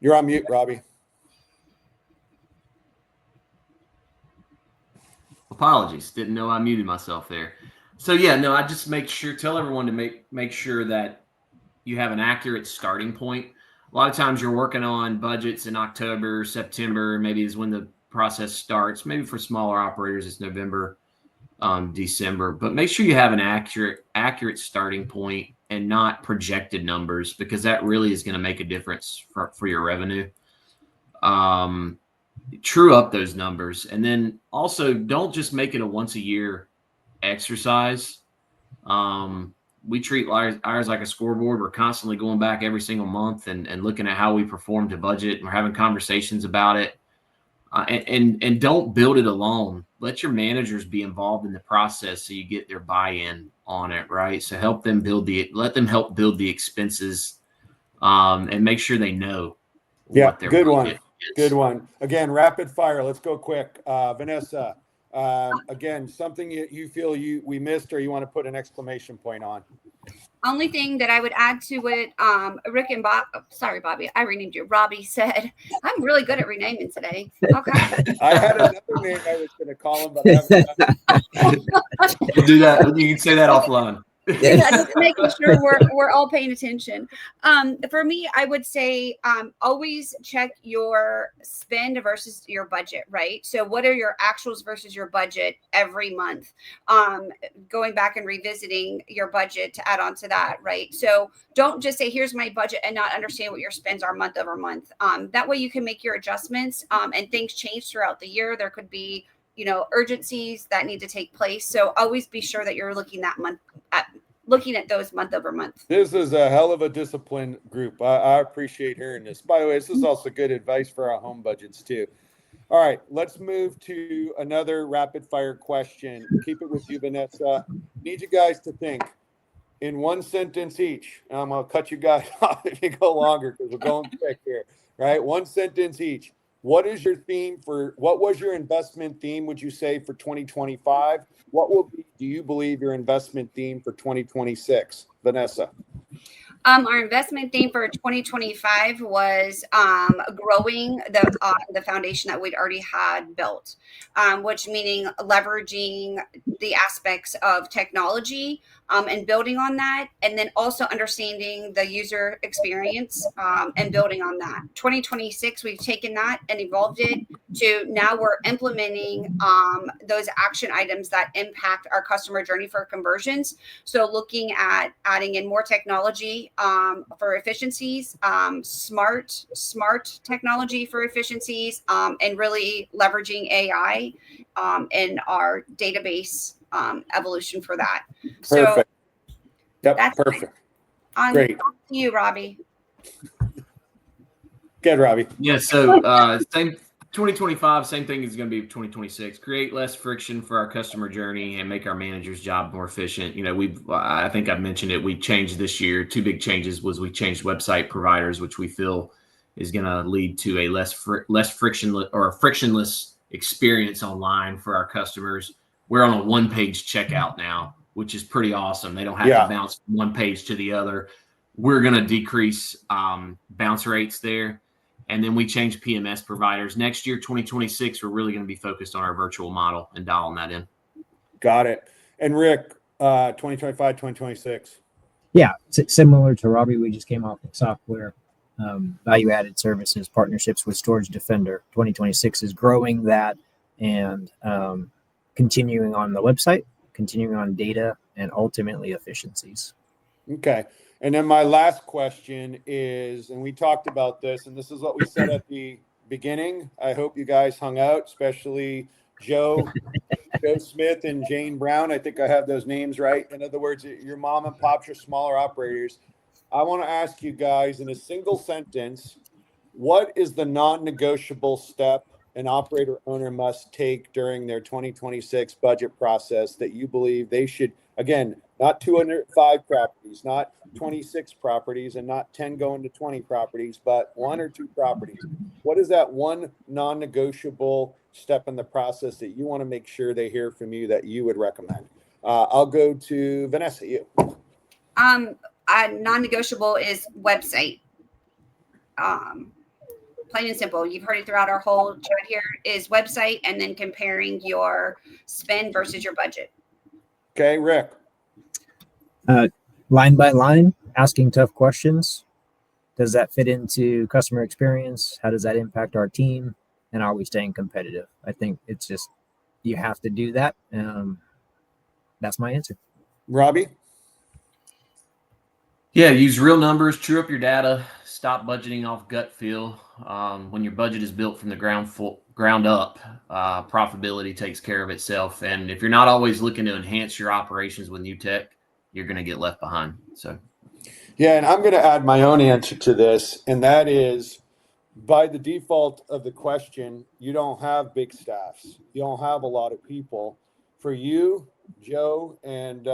You're on mute, Robbie. Apologies, didn't know I muted myself there. So yeah, no, I just tell everyone to make sure that you have an accurate starting point. A lot of times you're working on budgets in October, September, maybe is when the process starts. Maybe for smaller operators, it's November, December. But make sure you have an accurate starting point and not projected numbers, because that really is going to make a difference for your revenue. True up those numbers, and then also don't just make it a once a year exercise. We treat ours like a scoreboard. We're constantly going back every single month and looking at how we perform to budget, and we're having conversations about it. And don't build it alone. Let your managers be involved in the process so you get their buy-in on it, right? So let them help build the expenses, and make sure they know what their good one. budget is. Good one. Again, rapid fire. Let's go quick. Vanessa, again, something you feel we missed or you want to put an exclamation point on? Only thing that I would add to what Rick and Bobby, I renamed you. Robbie said, I'm really good at renaming today. Okay. I had another name I was going to call him, but I haven't done it. Do that. You can say that offline. Yeah, just making sure we're all paying attention. For me, I would say always check your spend versus your budget, right? So what are your actuals versus your budget every month? Going back and revisiting your budget to add on to that, right? So don't just say, here's my budget, and not understand what your spends are month over month. That way you can make your adjustments, and things change throughout the year. There could be urgencies that need to take place. So always be sure that you're looking at those month over month. This is a hell of a disciplined group. I appreciate hearing this. By the way, this is also good advice for our home budgets too. All right, let's move to another rapid fire question. Keep it with you, Vanessa. Need you guys to think in one sentence each. And I'm going to cut you guys off if you go longer because we're going quick here, right? One sentence each. What was your investment theme, would you say, for 2025? What do you believe your investment theme for 2026? Vanessa. Our investment theme for 2025 was growing the foundation that we'd already had built, which meaning leveraging the aspects of technology and building on that, and then also understanding the user experience and building on that. 2026, we've taken that and evolved it to now we're implementing those action items that impact our customer journey for conversions. So looking at adding in more technology for efficiencies, smart technology for efficiencies, and really leveraging AI in our database evolution for that. Perfect. So yep, that's perfect. Great. On to you, Robbie. Good, Robbie. Yeah, so same 2025, same thing is going to be 2026. Create less friction for our customer journey and make our managers' job more efficient. I think I've mentioned it. We changed this year. Two big changes was we changed website providers, which we feel is going to lead to a less frictionless or a frictionless experience online for our customers. We're on a one-page checkout now, which is pretty awesome. They don't have to bounce from one page to the other. We're going to decrease bounce rates there. And then we changed PMS providers. Next year, 2026, we're really going to be focused on our virtual model and dialing that in. Got it. And Rick, 2025, 2026. Yeah, similar to Robbie, we just came off the software, value-added services, partnerships with StorageDefender. 2026 is growing that and continuing on the website, continuing on data, and ultimately efficiencies. Okay. And then my last question is, and we talked about this, and this is what we said at the beginning. I hope you guys hung out, especially Joe Smith and Jane Brown. I think I have those names right. In other words, your mom and pops, your smaller operators. I want to ask you guys in a single sentence, what is the non-negotiable step an operator owner must take during their 2026 budget process that you believe they should, again, not 205 properties, not 26 properties, and not 10 going to 20 properties, but 1 or 2 properties? What is that one non-negotiable step in the process that you want to make sure they hear from you that you would recommend? I'll go to Vanessa, you. Non-negotiable is website. Plain and simple. You've heard it throughout our whole chat here, is website, and then comparing your spend versus your budget. Okay, Rick. Line by line, asking tough questions. Does that fit into customer experience? How does that impact our team? And are we staying competitive? I think it's just, you have to do that. That's my answer. Robbie? Yeah, use real numbers, true up your data, stop budgeting off gut feel. When your budget is built from the ground up, profitability takes care of itself. And if you're not always looking to enhance your operations with new tech, you're going to get left behind. So, yeah, and I'm going to add my own answer to this, and that is, by the default of the question, you don't have big staffs. You don't have a lot of people. For you, Joe and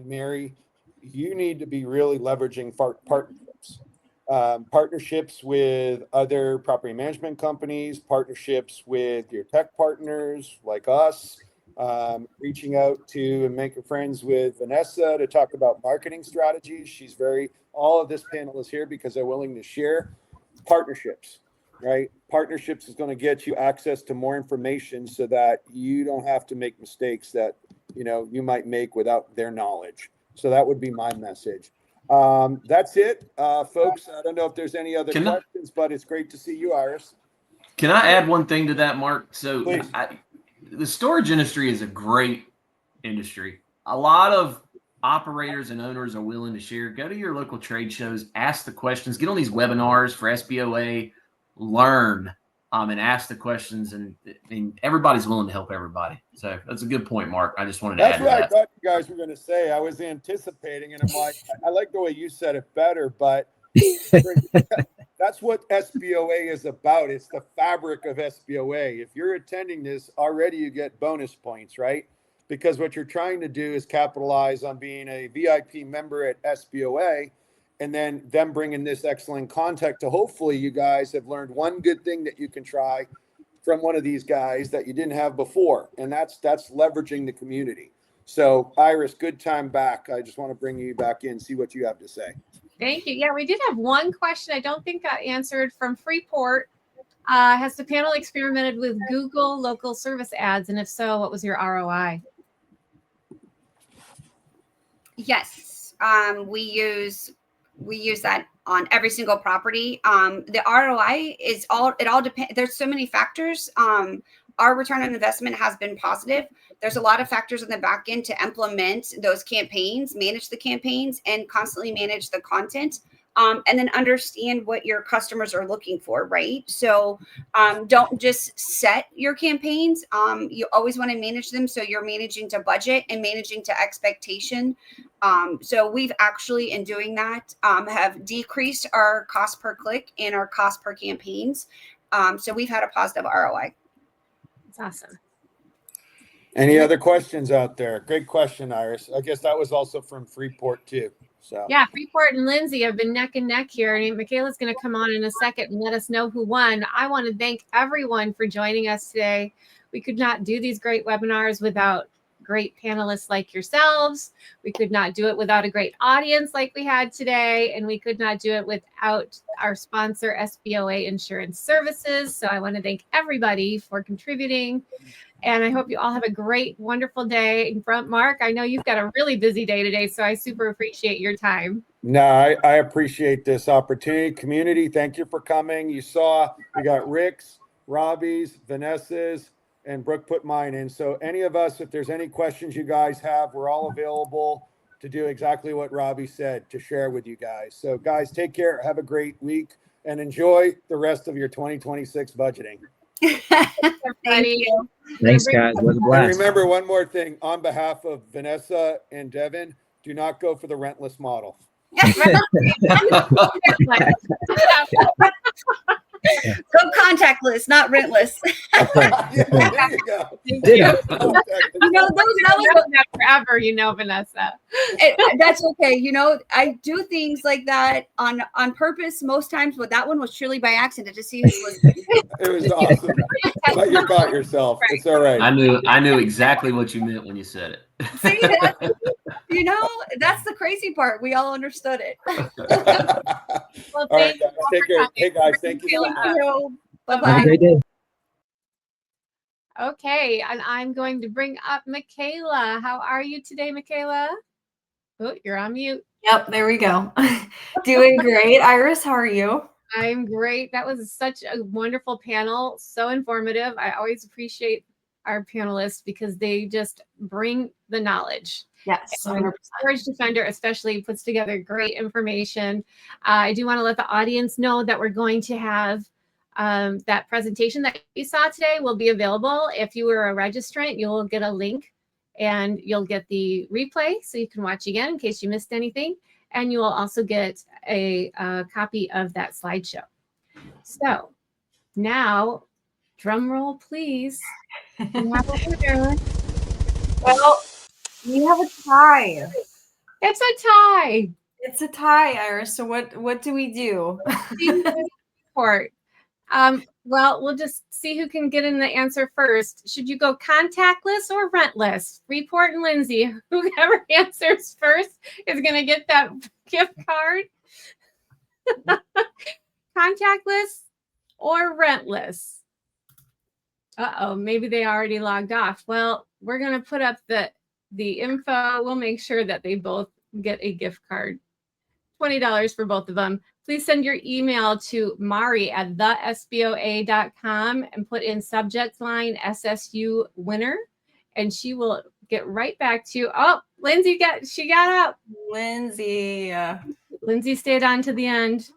Mary, you need to be really leveraging partnerships. Partnerships with other property management companies, partnerships with your tech partners like us, reaching out to and making friends with Vanessa to talk about marketing strategies. All of this panel is here because they're willing to share partnerships, right? Partnerships is going to get you access to more information so that you don't have to make mistakes that, you might make without their knowledge. So that would be my message. That's it, folks. I don't know if there's any other questions, but it's great to see you, Iris. Can I add one thing to that, Mark? So Please. The storage industry is a great industry. A lot of operators and owners are willing to share. Go to your local trade shows, ask the questions, get on these webinars for SBOA, learn, and ask the questions, and everybody's willing to help everybody. So that's a good point, Mark. I just wanted to add to that. That's what I thought you guys were going to say. I was anticipating, and I'm like, I like the way you said it better, but that's what SBOA is about. It's the fabric of SBOA. If you're attending this already, you get bonus points, right? Because what you're trying to do is capitalize on being a VIP member at SBOA, and then them bringing this excellent content to hopefully you guys have learned one good thing that you can try from one of these guys that you didn't have before. And that's leveraging the community. So Iris, good time back. I just want to bring you back in, see what you have to say. Thank you. Yeah, we did have one question I don't think got answered from Freeport. Has the panel experimented with Google local service ads? And if so, what was your ROI? Yes, we use that on every single property. The ROI it all depends. There's so many factors. Our return on investment has been positive. There's a lot of factors in the back end to implement those campaigns, manage the campaigns, and constantly manage the content. And then understand what your customers are looking for, right? So don't just set your campaigns. You always want to manage them so you're managing to budget and managing to expectation. So we've actually, in doing that, have decreased our cost per click and our cost per campaigns. So we've had a positive ROI. That's awesome. Any other questions out there? Great question, Iris. I guess that was also from Freeport too. So yeah, Freeport and Lindsay have been neck and neck here. And Michaela's going to come on in a second and let us know who won. I want to thank everyone for joining us today. We could not do these great webinars without great panelists like yourselves. We could not do it without a great audience like we had today. And we could not do it without our sponsor, SBOA Insurance Services. So I want to thank everybody for contributing. And I hope you all have a great, wonderful day. In front, Mark, I know you've got a really busy day today, so I super appreciate your time. No, I appreciate this opportunity. Community, thank you for coming. You saw we got Rick's, Robbie's, Vanessa's, and Brooke put mine in. So any of us, if there's any questions you guys have, we're all available to do exactly what Robbie said, to share with you guys. So guys, take care. Have a great week and enjoy the rest of your 2026 budgeting. Thank you. Thanks, guys. It was a blast. And remember one more thing, on behalf of Vanessa and Devon, do not go for the rentless model. Go contactless, not rentless. Yeah, there you go. Ditto. You know, that was that forever, Vanessa. that's okay. I do things like that on purpose most times, but that one was truly by accident to see who's listening. It was awesome. But you caught yourself. It's all right. I knew exactly what you meant when you said it. See, that's the crazy part. We all understood it. Well, All right, thank you guys, all take for care. coming. Hey, guys, thank you so Thank much. you. Have a Bye-bye. great day. Okay, and I'm going to bring up Michaela. How are you today, Michaela? Oh, you're on mute. Yep, there we go. Doing great. Iris, how are you? I'm great. That was such a wonderful panel. So informative. I always appreciate our panelists because they just bring the knowledge. Yes, And 100%. StorageDefender especially puts together great information. I do want to let the audience know that we're going to have that presentation that you saw today will be available. If you were a registrant, you'll get a link and you'll get the replay so you can watch again in case you missed anything. And you will also get a copy of that slideshow. So now, drum roll, please. We have a winner. Well, we have a tie. It's a tie. It's a tie, Iris. So what do we do? Report. Well, we'll just see who can get in the answer first. Should you go contactless or rentless? Report and Lindsay, whoever answers first is going to get that gift card. Contactless or rentless? Uh-oh, maybe they already logged off. Well, we're going to put up the info. We'll make sure that they both get a gift card. $20 for both of them. Please send your email to Mari at thesboa.com and put in subject line SSU winner, and she will get right back to you. Oh, Lindsay got up. Lindsay. Lindsay stayed on to the end.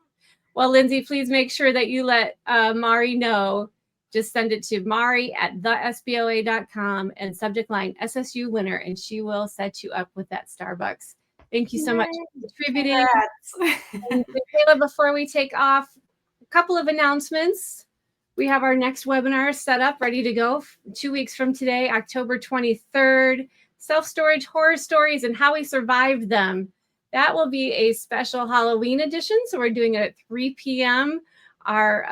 Well, Lindsay, please make sure that you let Mari know. Just send it to Mari at thesboa.com and subject line SSU winner, and she will set you up with that Starbucks. Thank you so much for contributing. And Michaela, before we take off, a couple of announcements. We have our next webinar set up, ready to go 2 weeks from today, October 23rd. Self-storage horror stories and how we survived them. That will be a special Halloween edition. So we're doing it at 3 p.m. Our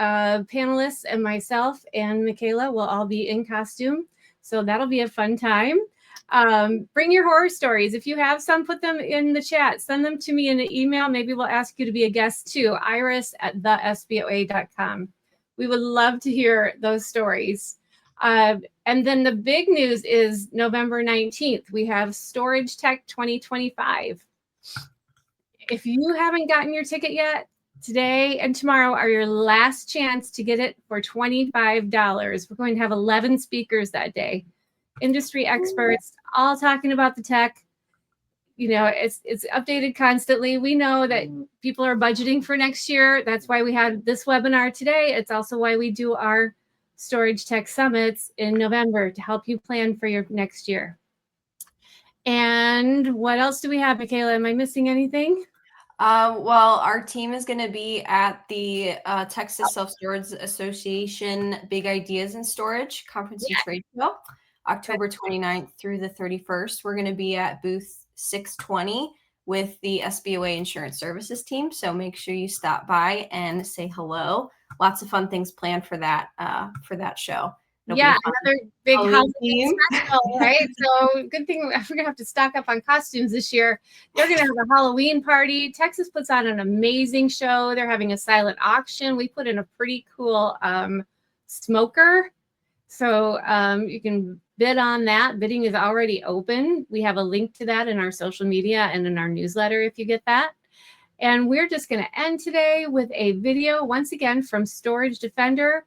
panelists and myself and Michaela will all be in costume. So that'll be a fun time. Bring your horror stories. If you have some, put them in the chat. Send them to me in an email. Maybe we'll ask you to be a guest too. Iris at thesboa.com. We would love to hear those stories. And then the big news is November 19th. We have Storage Tech 2025. If you haven't gotten your ticket yet, today and tomorrow are your last chance to get it for $25. We're going to have 11 speakers that day. Industry experts, all talking about the tech. It's updated constantly. We know that people are budgeting for next year. That's why we had this webinar today. It's also why we do our Storage Tech Summits in November to help you plan for your next year. And what else do we have, Michaela? Am I missing anything? Well, our team is going to be at the Texas Self-Storage Association Big Ideas in Storage Conference and Trade Show, October 29th through the 31st. We're going to be at booth 620 with the SBOA Insurance Services team. So make sure you stop by and say hello. Lots of fun things planned for that show. Another big Halloween special, right? So good thing we're going to have to stock up on costumes this year. They're going to have a Halloween party. Texas puts on an amazing show. They're having a silent auction. We put in a pretty cool smoker. So you can bid on that. Bidding is already open. We have a link to that in our social media and in our newsletter if you get that. And we're just going to end today with a video once again from StorageDefender.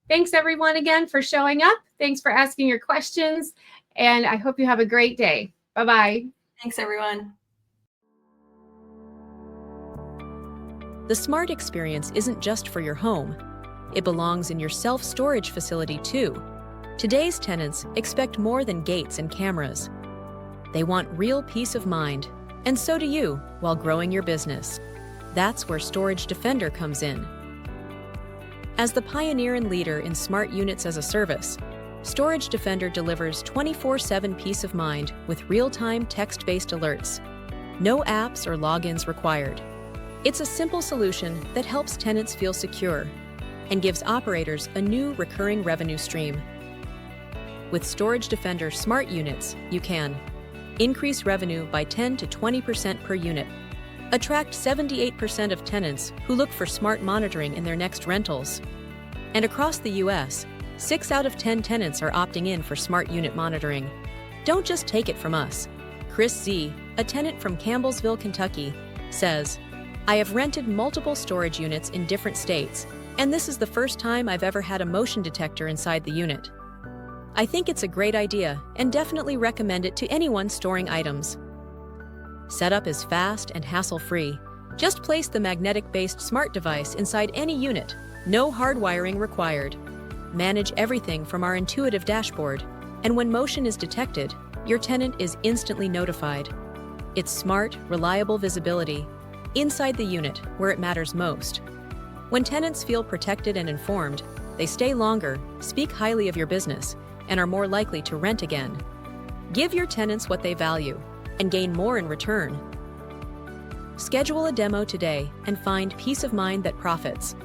Thanks everyone again for showing up. Thanks for asking your questions. And I hope you have a great day. Bye-bye. Thanks everyone. The smart experience isn't just for your home. It belongs in your self-storage facility too. Today's tenants expect more than gates and cameras. They want real peace of mind, and so do you while growing your business. That's where StorageDefender comes in. As the pioneer and leader in smart units as a service, StorageDefender delivers 24/7 peace of mind with real-time text-based alerts. No apps or logins required. It's a simple solution that helps tenants feel secure and gives operators a new recurring revenue stream. With StorageDefender Smart Units, you can increase revenue by 10 to 20% per unit, attract 78% of tenants who look for smart monitoring in their next rentals, and across the U.S., 6 out of 10 tenants are opting in for smart unit monitoring. Don't just take it from us. Chris Z, a tenant from Campbellsville, Kentucky, says, "I have rented multiple storage units in different states, and this is the first time I've ever had a motion detector inside the unit. I think it's a great idea and definitely recommend it to anyone storing items." Setup is fast and hassle-free. Just place the magnetic-based smart device inside any unit. No hardwiring required. Manage everything from our intuitive dashboard, and when motion is detected, your tenant is instantly notified. It's smart, reliable visibility inside the unit where it matters most. When tenants feel protected and informed, they stay longer, speak highly of your business, and are more likely to rent again. Give your tenants what they value and gain more in return. Schedule a demo today and find peace of mind that profits.